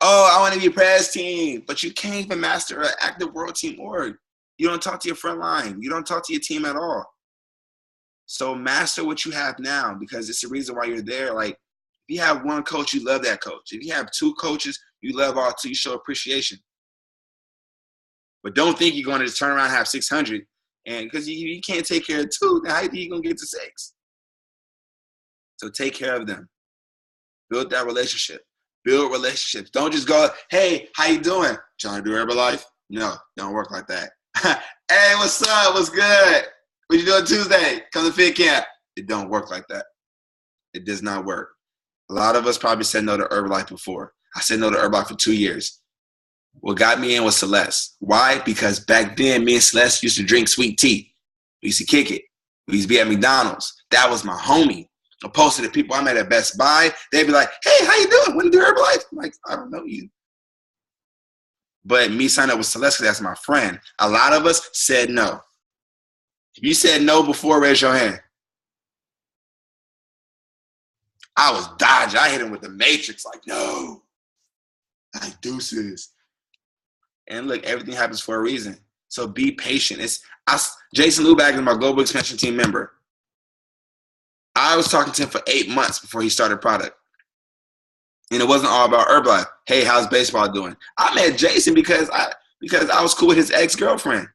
Oh, I want to be a press team, but you can't even master an active world team org. You don't talk to your front line. You don't talk to your team at all. So master what you have now, because it's the reason why you're there. Like, if you have one coach, you love that coach. If you have 2 coaches, you love all 2. You show appreciation. But don't think you're going to just turn around and have 600, and because you can't take care of 2, then how are you going to get to 6? So take care of them. Build that relationship. Build relationships. Don't just go, hey, how you doing? Trying to do Herbalife? No, don't work like that. Hey, what's up? What's good? What you doing Tuesday? Come to Fit Camp. It don't work like that. It does not work. A lot of us probably said no to Herbalife before. I said no to Herbalife for 2 years. What got me in was Celeste. Why? Because back then, me and Celeste used to drink sweet tea. We used to kick it. We used to be at McDonald's. That was my homie. Opposed to the people I met at Best Buy, they'd be like, hey, how you doing? Want to do Herbalife? I'm like, I don't know you. But me signing up with Celeste, that's my friend. A lot of us said no. If you said no before, raise your hand. I was dodging. I hit him with the matrix, like, no. Like, deuces. And look, everything happens for a reason. So be patient. Jason Luback is my global expansion team member. I was talking to him for 8 months before he started product. And it wasn't all about Herbalife. Hey, how's baseball doing? I met Jason because I was cool with his ex-girlfriend.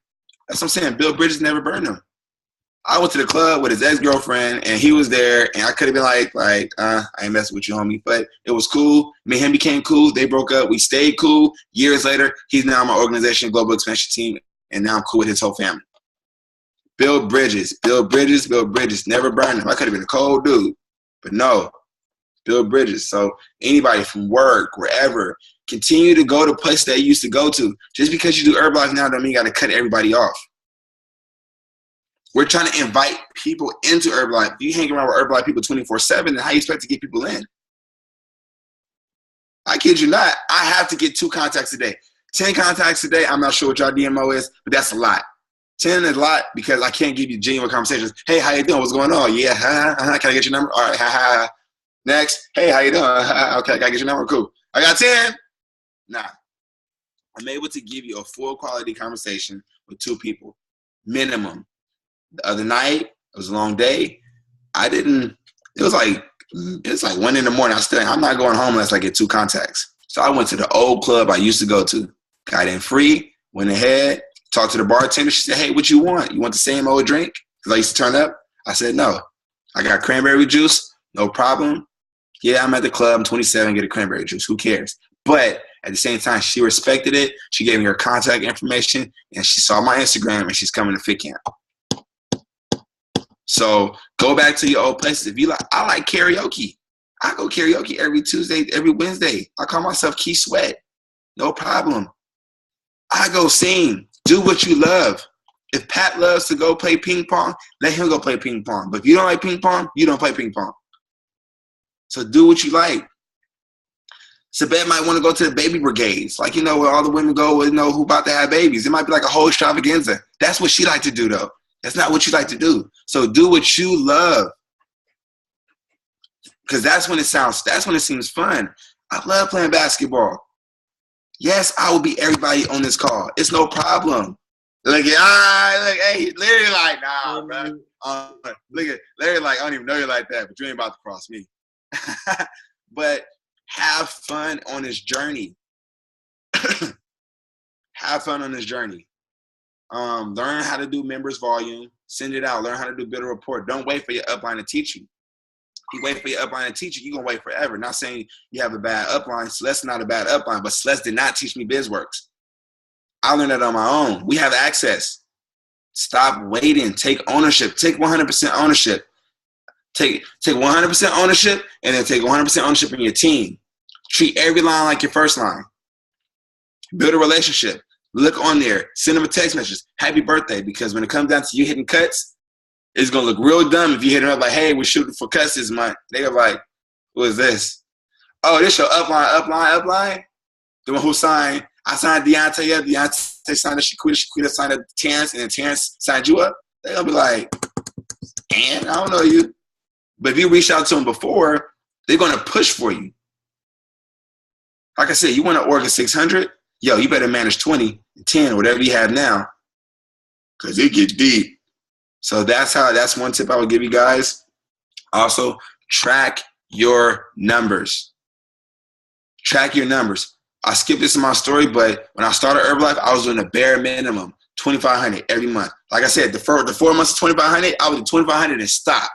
That's what I'm saying. Build bridges, never burn them. I went to the club with his ex-girlfriend, and he was there, and I could have been like, I ain't messing with you, homie. But it was cool. Me and him became cool. They broke up. We stayed cool. Years later, he's now my organization, global expansion team, and now I'm cool with his whole family. Build bridges, build bridges, build bridges. Never burn them. I could have been a cold dude, but no, build bridges. So anybody from work, wherever, continue to go to places that you used to go to. Just because you do Herbalife now don't mean you got to cut everybody off. We're trying to invite people into Herbalife. If you hang around with Herbalife people 24/7, then how you expect to get people in? I kid you not. I have to get 2 contacts a day. 10 contacts a day, I'm not sure what your DMO is, but that's a lot. 10 is a lot because I can't give you genuine conversations. Hey, how you doing? What's going on? Yeah, can I get your number? All right, Next, hey, how you doing? Okay, can I get your number? Cool. I got 10. Nah. I'm able to give you a full quality conversation with 2 people, minimum. The other night, it was a long day. It's like 1 in the morning. I'm not going home unless I get 2 contacts. So I went to the old club I used to go to. Got in free, went ahead, talked to the bartender. She said, hey, what you want? You want the same old drink? Because I used to turn up. I said, no. I got cranberry juice, no problem. Yeah, I'm at the club. I'm 27, get a cranberry juice. Who cares? But at the same time, she respected it. She gave me her contact information, and she saw my Instagram, and she's coming to Fit Camp. So go back to your old places. If you like, I like karaoke. I go karaoke every Tuesday, every Wednesday. I call myself Key Sweat. No problem. I go sing. Do what you love. If Pat loves to go play ping pong, let him go play ping pong. But if you don't like ping pong, you don't play ping pong. So do what you like. Sabette might want to go to the baby brigades. Like, where all the women go, who about to have babies. It might be like a whole extravaganza. That's what she like to do, though. That's not what you like to do. So do what you love. Because that's when it seems fun. I love playing basketball. Yes, I will beat everybody on this call. It's no problem. Hey, Larry like, nah, bro. Look at Larry like, I don't even know you like that, but you ain't about to cross me. But have fun on this journey. Have fun on this journey. Learn how to do members volume. Send it out. Learn how to do build a report. Don't wait for your upline to teach you. If you wait for your upline to teach you, you're going to wait forever. Not saying you have a bad upline. Celeste's not a bad upline, but Celeste did not teach me BizWorks. I learned that on my own. We have access. Stop waiting. Take ownership. Take 100% ownership. Take 100% ownership, and then take 100% ownership in your team. Treat every line like your first line. Build a relationship. Look on there. Send them a text message. Happy birthday. Because when it comes down to you hitting cuts, it's going to look real dumb if you hit them up like, hey, we're shooting for cuts this month. They're like, what is this? Oh, this your upline? The one who signed. I signed Deontay up. Deontay signed up Shaquita signed up Terrence, and then Terrence signed you up. They're going to be like, and I don't know you. But if you reach out to them before, they're going to push for you. Like I said, you want to order 600? Yo, you better manage 20, 10, whatever you have now, because it gets deep. So that's one tip I would give you guys. Also, track your numbers. Track your numbers. I skipped this in my story, but when I started Herbalife, I was doing the bare minimum, $2,500 every month. Like I said, the 4 months of $2,500, I would do $2,500 and stop.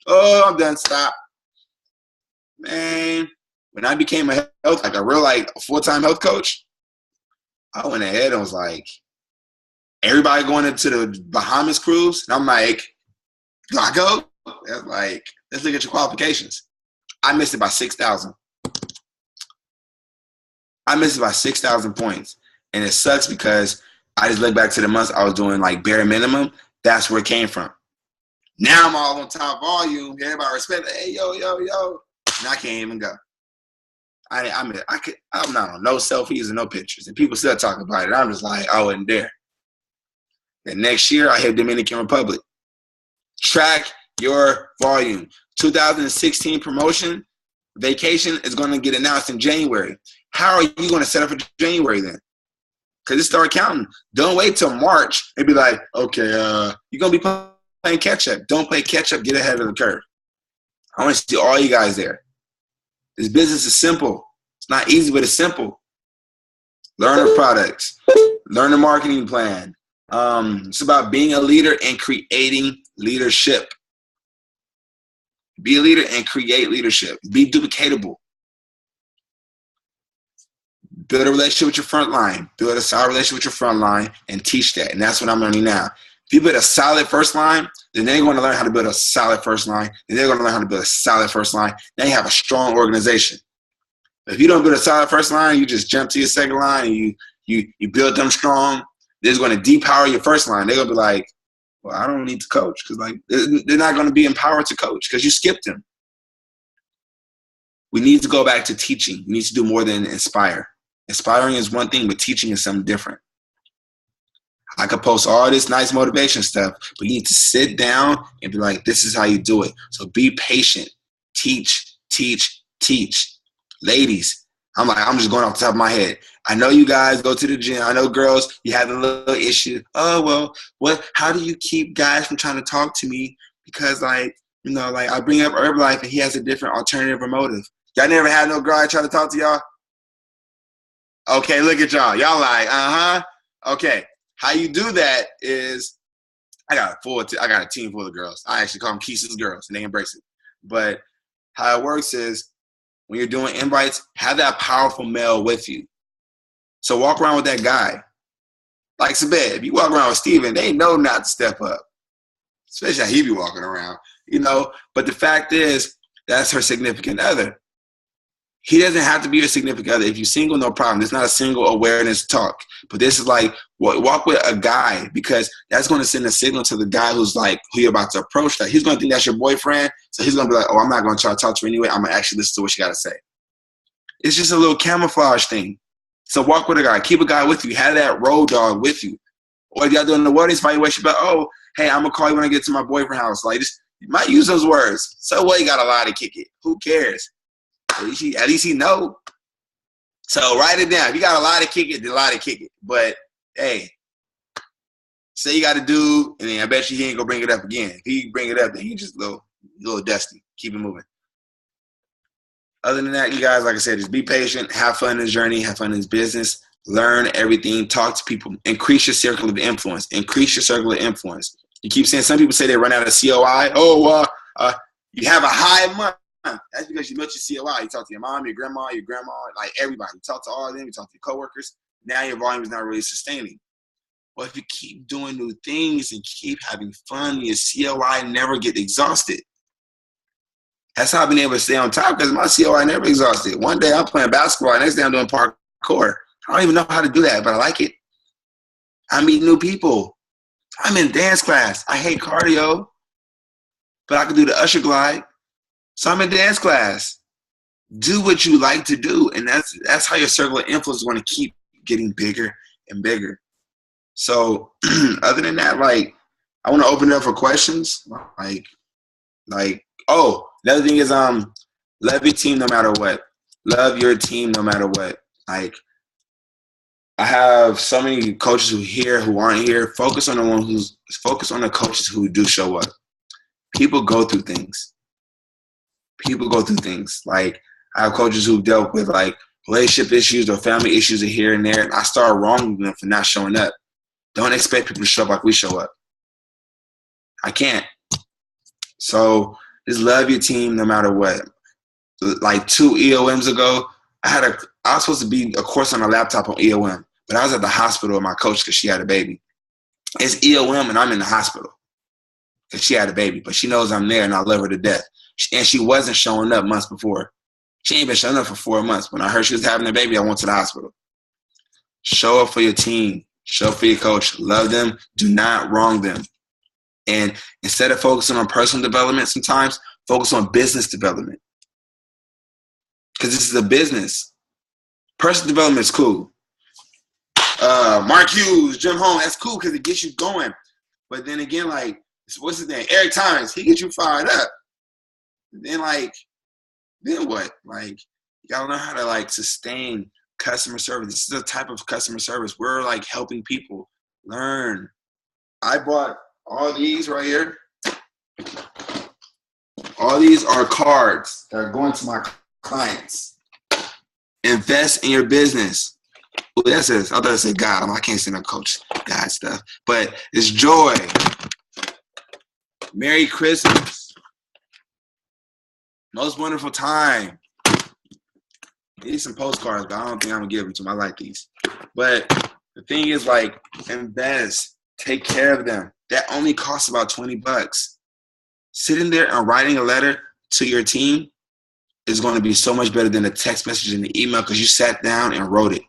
Oh, I'm done. Stop. Man, when I became a full-time health coach, I went ahead and was like, everybody going into the Bahamas cruise, and I'm like, do I go? That's like, let's look at your qualifications. I missed it by 6,000. I missed it by 6,000 points. And it sucks because I just look back to the months I was doing like bare minimum. That's where it came from. Now I'm all on top volume. Everybody respect. Hey, yo. And I can't even go. I'm not on no selfies and no pictures. And people still talk about it. I'm just like, I wasn't there. And next year, I hit Dominican Republic. Track your volume. 2016 promotion, vacation is going to get announced in January. How are you going to set up for January then? Because it start counting. Don't wait till March and be like, okay, you're going to be playing catch-up. Don't play catch-up. Get ahead of the curve. I want to see all you guys there. This business is simple. It's not easy, but it's simple. Learn the products. Learn the marketing plan. It's about being a leader and creating leadership. Be a leader and create leadership. Be duplicatable. Build a relationship with your front line. Build a solid relationship with your front line and teach that. And that's what I'm learning now. If you build a solid first line, then they're going to learn how to build a solid first line, and they're going to learn how to build a solid first line. Now you have a strong organization. If you don't build a solid first line, you just jump to your second line and you build them strong. This is going to depower your first line. They're going to be like, well, I don't need to coach because like they're not going to be empowered to coach because you skipped them. We need to go back to teaching. We need to do more than inspire. Inspiring is one thing, but teaching is something different. I could post all this nice motivation stuff, but you need to sit down and be like, this is how you do it. So be patient. Teach, teach, teach. Ladies, I'm just going off the top of my head. I know you guys go to the gym. I know girls, you have a little issue. Oh, well, how do you keep guys from trying to talk to me? Because like, you know, like I bring up Herbalife and he has a different alternative or motive. Y'all never had no girl try to talk to y'all? Okay, look at y'all. Y'all like, okay. How you do that is, I got a team full of girls. I actually call them Keisha's girls, and they embrace it. But how it works is, when you're doing invites, have that powerful male with you. So walk around with that guy. Like Sabed, if you walk around with Steven, they know not to step up. Especially how he be walking around, you know. But the fact is, that's her significant other. He doesn't have to be your significant other. If you're single, no problem. It's not a single awareness talk. But this is like, walk with a guy because that's going to send a signal to the guy who's like, who you're about to approach. That he's going to think that's your boyfriend. So he's going to be like, oh, I'm not going to try to talk to her anyway. I'm going to actually listen to what she got to say. It's just a little camouflage thing. So walk with a guy. Keep a guy with you. Have that road dog with you. Or if y'all doing the wedding evaluation, but oh, hey, I'm going to call you when I get to my boyfriend's house. Like, just, you might use those words. So what, you got a lie to kick it. Who cares? At least he know. So write it down. If you got a lie to kick it, then lie to kick it. But hey, say you got a dude, and then I bet you he ain't gonna bring it up again. If he bring it up, then he just a little dusty. Keep it moving. Other than that, you guys, like I said, just be patient, have fun in this journey, have fun in this business, learn everything, talk to people, increase your circle of influence. Increase your circle of influence. You keep saying, some people say they run out of COI. You have a high month. That's because you met your COI. You talk to your mom, your grandma, like everybody. You talk to all of them. You talk to your coworkers. Now your volume is not really sustaining. Well, if you keep doing new things and keep having fun, your COI never get exhausted. That's how I've been able to stay on top because my COI never exhausted. One day I'm playing basketball. Next day I'm doing parkour. I don't even know how to do that, but I like it. I meet new people. I'm in dance class. I hate cardio, but I can do the usher glide. So I'm in dance class. Do what you like to do, and that's how your circle of influence is going to keep getting bigger and bigger. So other than that, like, I want to open it up for questions. Another thing is love your team no matter what. Love your team no matter what. Like, I have so many coaches who aren't here. Focus on the coaches who do show up. People go through things. Like, I have coaches who've dealt with like relationship issues or family issues here and there, and I start wronging them for not showing up. Don't expect people to show up like we show up. I can't. So just love your team no matter what. Like 2 EOMs ago, I was supposed to be a course on a laptop on EOM, but I was at the hospital with my coach because she had a baby. It's EOM and I'm in the hospital because she had a baby, but she knows I'm there and I love her to death. And she wasn't showing up months before. She ain't been showing up for 4 months. When I heard she was having a baby, I went to the hospital. Show up for your team. Show up for your coach. Love them. Do not wrong them. And instead of focusing on personal development sometimes, focus on business development. Because this is a business. Personal development is cool. MARQUIS, Jim Holmes, that's cool because it gets you going. But then again, like, what's his name? Eric Thomas, he gets you fired up. Then what? Like, you gotta learn how to like sustain customer service. This is a type of customer service. We're like helping people learn. I bought all these right here. All these are cards that are going to my clients. Invest in your business. Ooh, that says, I thought it said God. I can't say no coach God stuff. But it's joy. Merry Christmas. Most wonderful time. These some postcards, but I don't think I'm going to give them to them. I like these. But the thing is, like, invest. Take care of them. that only costs about $20. Sitting there and writing a letter to your team is going to be so much better than a text message and the email because you sat down and wrote it.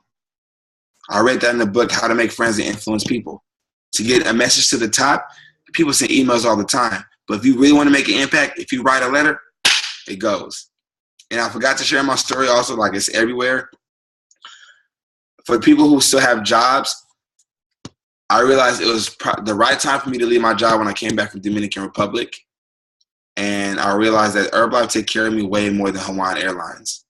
I read that in the book, How to Make Friends and Influence People. To get a message to the top, people send emails all the time. But if you really want to make an impact, if you write a letter, it goes. And I forgot to share my story also, like it's everywhere. For people who still have jobs, I realized it was the right time for me to leave my job when I came back from Dominican Republic. And I realized that Herbalife take care of me way more than Hawaiian Airlines.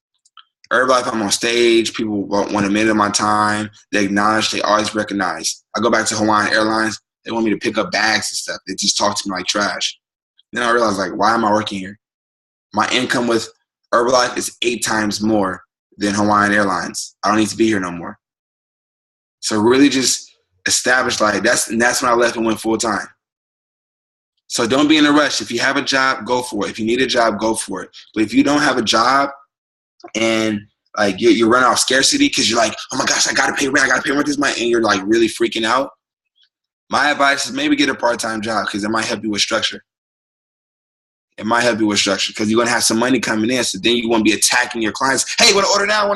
Herbalife, I'm on stage. People want a minute of my time. They acknowledge. They always recognize. I go back to Hawaiian Airlines. They want me to pick up bags and stuff. They just talk to me like trash. Then I realized, like, why am I working here? My income with Herbalife is 8 times more than Hawaiian Airlines. I don't need to be here no more. So really just establish like that's when I left and went full time. So don't be in a rush. If you have a job, go for it. If you need a job, go for it. But if you don't have a job and like you're running off scarcity because you're like, oh my gosh, I gotta pay rent this month, and you're like really freaking out, my advice is maybe get a part-time job because it might help you with structure. It might help you with structure because you're gonna have some money coming in, so then you won't be attacking your clients. Hey, want to order now?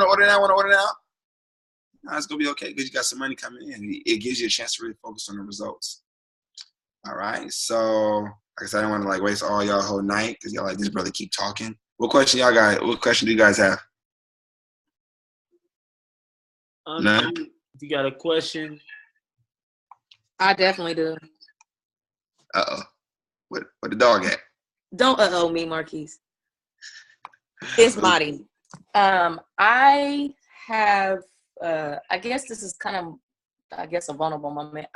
No, it's gonna be okay because you got some money coming in. It gives you a chance to really focus on the results. All right. So, like I said, I don't want to like waste all y'all whole night because y'all like this brother keep talking. What question y'all got? What question do you guys have? None. If you got a question, I definitely do. What the dog at? Don't me, Marquise. It's Marty. I have. I guess this is kind of, a vulnerable moment.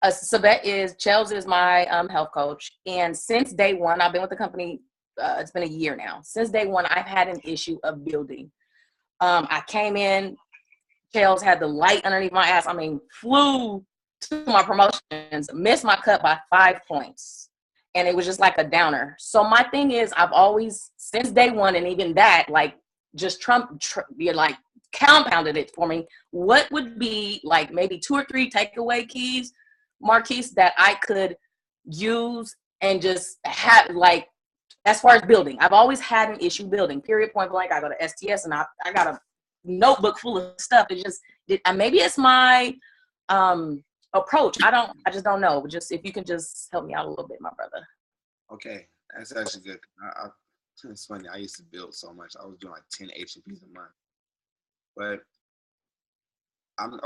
Chels is my health coach. And since day one, I've been with the company, it's been a year now. Since day one, I've had an issue of building. I came in, Chels had the light underneath my ass. I mean, flew to my promotions, missed my cut by 5 points. And it was just like a downer. So my thing is, I've always, since day one, and even that, like, just you're like, compounded it for me. What would be like maybe 2 or 3 takeaway keys, Marquise, that I could use and just have, like, as far as building? I've always had an issue building, period, point blank. I go to STS and I got a notebook full of stuff. It just, maybe it's my approach. I just don't know. Just if you can just help me out a little bit, my brother. Okay, that's actually good. It's funny. I used to build so much. I was doing like 10 HMPs a month. But I don't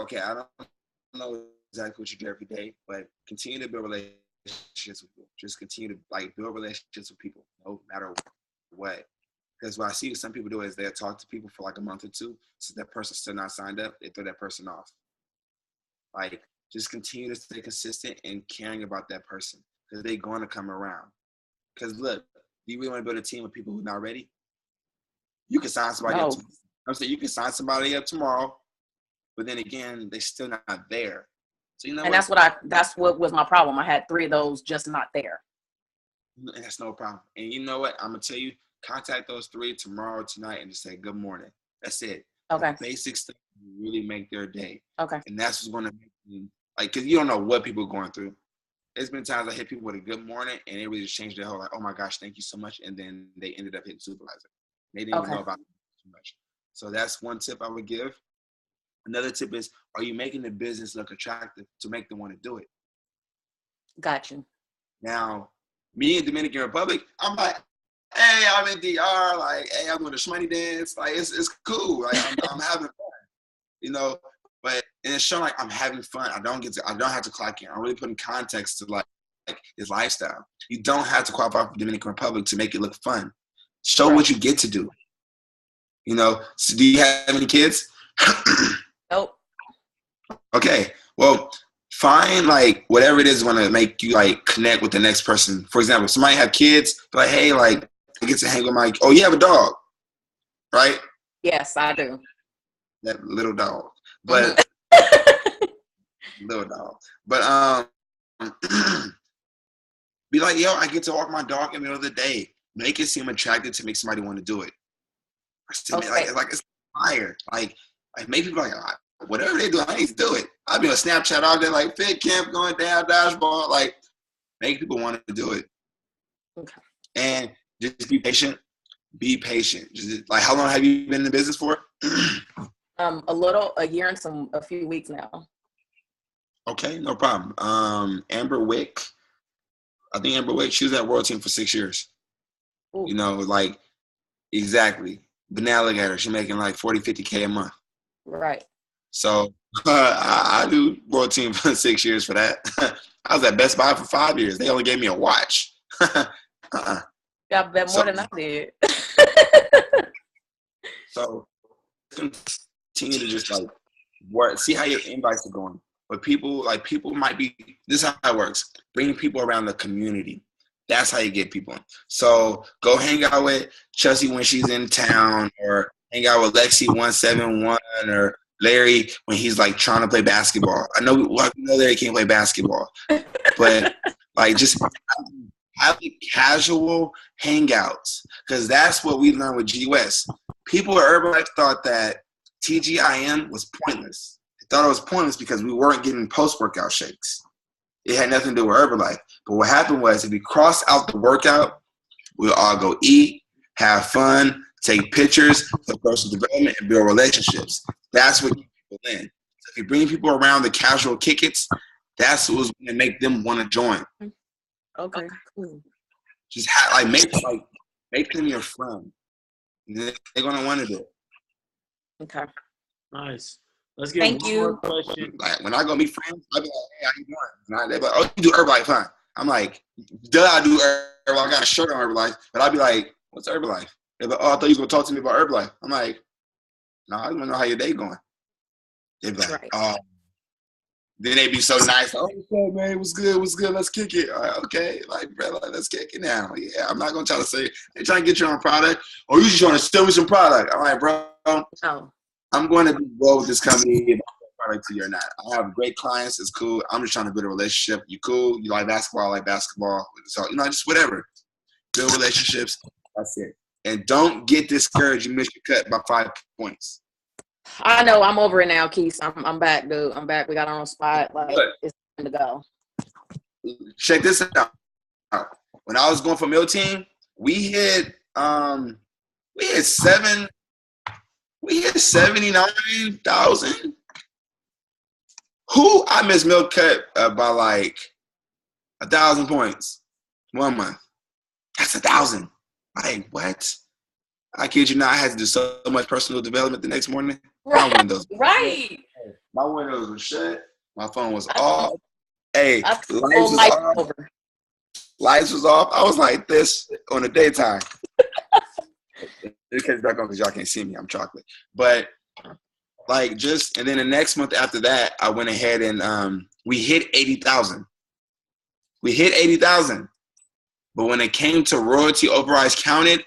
know exactly what you do every day, but continue to build relationships with people. Just continue to like build relationships with people, no matter what. Because what I see some people do is they'll talk to people for like a month or 2. So that person's still not signed up, they throw that person off. Like, just continue to stay consistent and caring about that person because they're going to come around. Because look, do you really want to build a team of people who are not ready? You can sign somebody up. I'm saying you can sign somebody up tomorrow, but then again, they're still not there. So you know, and that's what was my problem. I had 3 of those just not there. And that's no problem. And you know what? I'm gonna tell you, contact those 3 tomorrow, tonight, and just say good morning. That's it. Okay. The basic stuff really make their day. Okay. And that's what's gonna make them, like, because you don't know what people are going through. There's been times I hit people with a good morning, and it really just changed their whole like, oh my gosh, thank you so much, and then they ended up hitting supervisor. They didn't even know about it too much. So that's one tip I would give. Another tip is, are you making the business look attractive to make them want to do it? Gotcha. Now, me in Dominican Republic, I'm like, hey, I'm in DR, like, hey, I'm doing the shmoney dance. Like, it's cool. Like, I'm having fun, you know. But and it's showing like I'm having fun. I don't have to clock in. I'm really putting context to like his lifestyle. You don't have to qualify for Dominican Republic to make it look fun. Show what you get to do. You know, so do you have any kids? Nope. Okay. Well, find like whatever it is going to make you like connect with the next person. For example, if somebody have kids, like, hey, like I get to hang with my, oh, you have a dog, right? Yes, I do. That little dog. But little dog. But be like, yo, I get to walk my dog in the middle of the day. Make it seem attractive to make somebody want to do it. Okay. Like it's fire. Like make people like, whatever they do, I need to do it. I'll be on Snapchat all day, like fit camp going down, dashboard, like make people want to do it. Okay. And just be patient. Be patient. Just, like, how long have you been in the business for? A year and a few weeks now. Okay, no problem. Amber Wick, I think Amber Wick, she was at World Team for 6 years. Ooh. You know, like, exactly. But now look at her. She's making like 40, 50K a month. Right. So I do World Team for 6 years for that. I was at Best Buy for 5 years. They only gave me a watch. Yeah, I bet more than I did. So continue to just like work, see how your invites are going. But people might be, this is how it works. Bring people around the community. That's how you get people in. So go hang out with Chelsea when she's in town, or hang out with Lexi 171 or Larry when he's like trying to play basketball. I know Larry can't play basketball, but like just have casual hangouts, because that's what we learned with G West. People at Herbalife thought that TGIM was pointless. They thought it was pointless because we weren't getting post-workout shakes. It had nothing to do with Herbalife. But what happened was, if we crossed out the workout, we'll all go eat, have fun, take pictures for personal development, and build relationships. That's what keeps people in. So if you bring people around the casual kick-its, that's what's going to make them want to join. Okay, cool. Just make them your friend. They're gonna want to do it. Okay. Nice. Let's get Thank one you. more question. Like when I go meet friends, I be like, "Hey, how you doing?" And they be like, "Oh, you do Herbalife, huh?" I'm like, "Duh, I do Herbalife. I got a shirt on Herbalife." But I'd be like, "What's Herbalife?" They're like, "Oh, I thought you was gonna talk to me about Herbalife." I'm like, "No, I want to know how your day going." They'd be like, Right. "Oh." Then they'd be so nice. Oh, what's up, man? What's good? What's good? Let's kick it. All right, okay, like, bro, let's kick it now. Yeah, I'm not gonna try to say they trying to get you on product, or you just trying to sell me some product. I'm like, bro, Oh. I'm going to be well with this company if I product to you or not. I have great clients. It's cool. I'm just trying to build a relationship. You cool? You like basketball? I like basketball. So just whatever. Build relationships. That's it. And don't get discouraged. You missed your cut by 5 points. I know. I'm over it now, Keith. I'm back, dude. I'm back. We got our own spot. Like, it's time to go. Check this out. When I was going for Mill Team, we hit 79,000. Who I missed Mill cut by like 1,000 points 1 month. That's 1,000. Like, what? I kid you not. I had to do so much personal development the next morning. My windows. Right. My windows were shut. My phone was off. Hey, lights was off. Over. Lights was off. I was like this on the daytime. It came back on because y'all can't see me. I'm chocolate. But like and then the next month after that, I went ahead and we hit 80,000. We hit 80,000. But when it came to royalty overrides counted,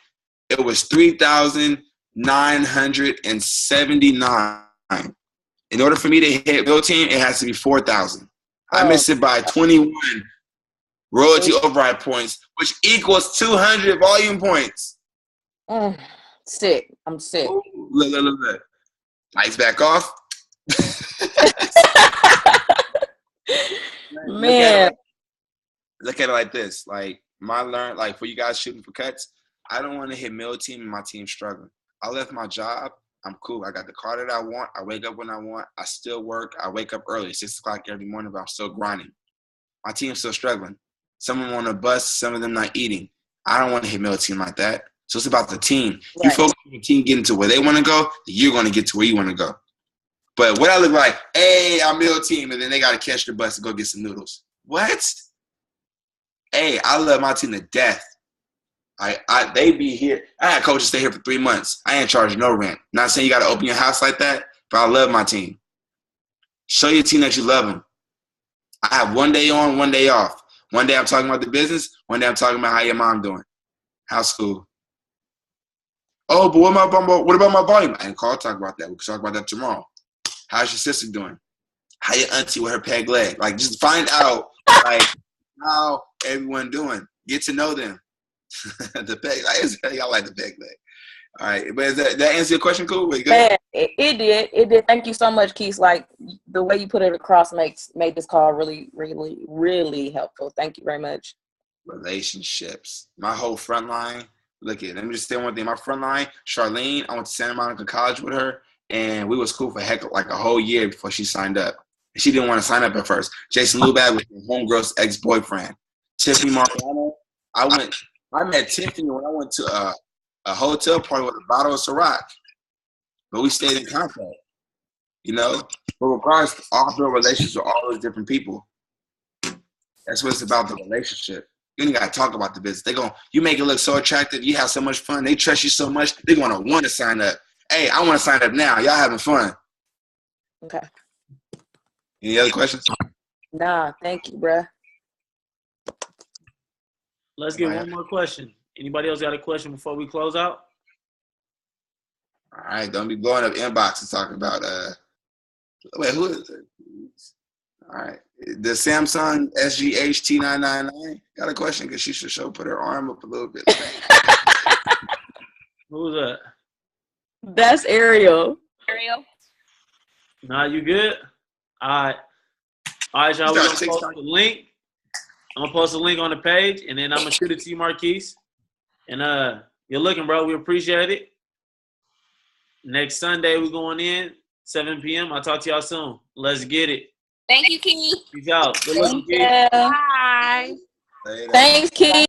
it was 3,979. In order for me to hit Bill Team, it has to be 4,000. I missed it by 21 royalty override points, which equals 200 volume points. Sick. I'm sick. Ooh, look. Lights back off. Man. Look at it like this. Like for you guys shooting for cuts, I don't want to hit Mill Team and my team struggling. I left my job. I'm cool. I got the car that I want. I wake up when I want. I still work. I wake up early, 6 o'clock every morning, but I'm still grinding. My team's still struggling. Some of them on the bus, some of them not eating. I don't want to hit Mill Team like that. So it's about the team. Right. You focus on the team getting to where they want to go, you're going to get to where you want to go. But what I look like, hey, I'm Mill Team, and then they got to catch the bus to go get some noodles. What? Hey, I love my team to death. They be here. I had coaches stay here for 3 months. I ain't charging no rent. Not saying you got to open your house like that, but I love my team. Show your team that you love them. I have 1 day on, 1 day off. 1 day I'm talking about the business. 1 day I'm talking about how your mom doing. How's school? Oh, but what about my volume? I ain't called to talk about that. We can talk about that tomorrow. How's your sister doing? How your auntie with her peg leg? Like, just find out, like, how everyone doing. Get to know them. The peg, I like the peg leg. All right, but is that answer your question? Cool. Wait, Yeah, it did. It did. Thank you so much, Keith. Like the way you put it across made this call really, really, really helpful. Thank you very much. Relationships. My whole front line. Look at. Let me just say one thing. My front line, Charlene. I went to Santa Monica College with her, and we was cool for like a whole year before she signed up. She didn't want to sign up at first. Jason Luback was my homegirl's ex-boyfriend. Tiffany Mariano. I met Tiffany when I went to a hotel party with a bottle of Ciroc, but we stayed in contact. You know, but regardless, all the relationships with all those different people. That's what it's about, the relationship. You ain't got to talk about the business. You make it look so attractive. You have so much fun. They trust you so much. They're going to want to sign up. Hey, I want to sign up now. Y'all having fun. Okay. Any other questions? Nah, thank you, bruh. Let's get one more question. Anybody else got a question before we close out? All right. Don't be blowing up inboxes talking about, wait, who is it? All right. The Samsung SGH T999 got a question because she should put her arm up a little bit. Who's that? That's Ariel. Nah, you good? All right, y'all. We're gonna post the link. I'm gonna post a link on the page, and then I'm gonna shoot it to you, Marquise. And you're looking, bro. We appreciate it. Next Sunday, we're going in 7 p.m. I'll talk to y'all soon. Let's get it. Thank you, Keith. Peace out. Good looking, Thank you. Bye. Later. Thanks, Keith.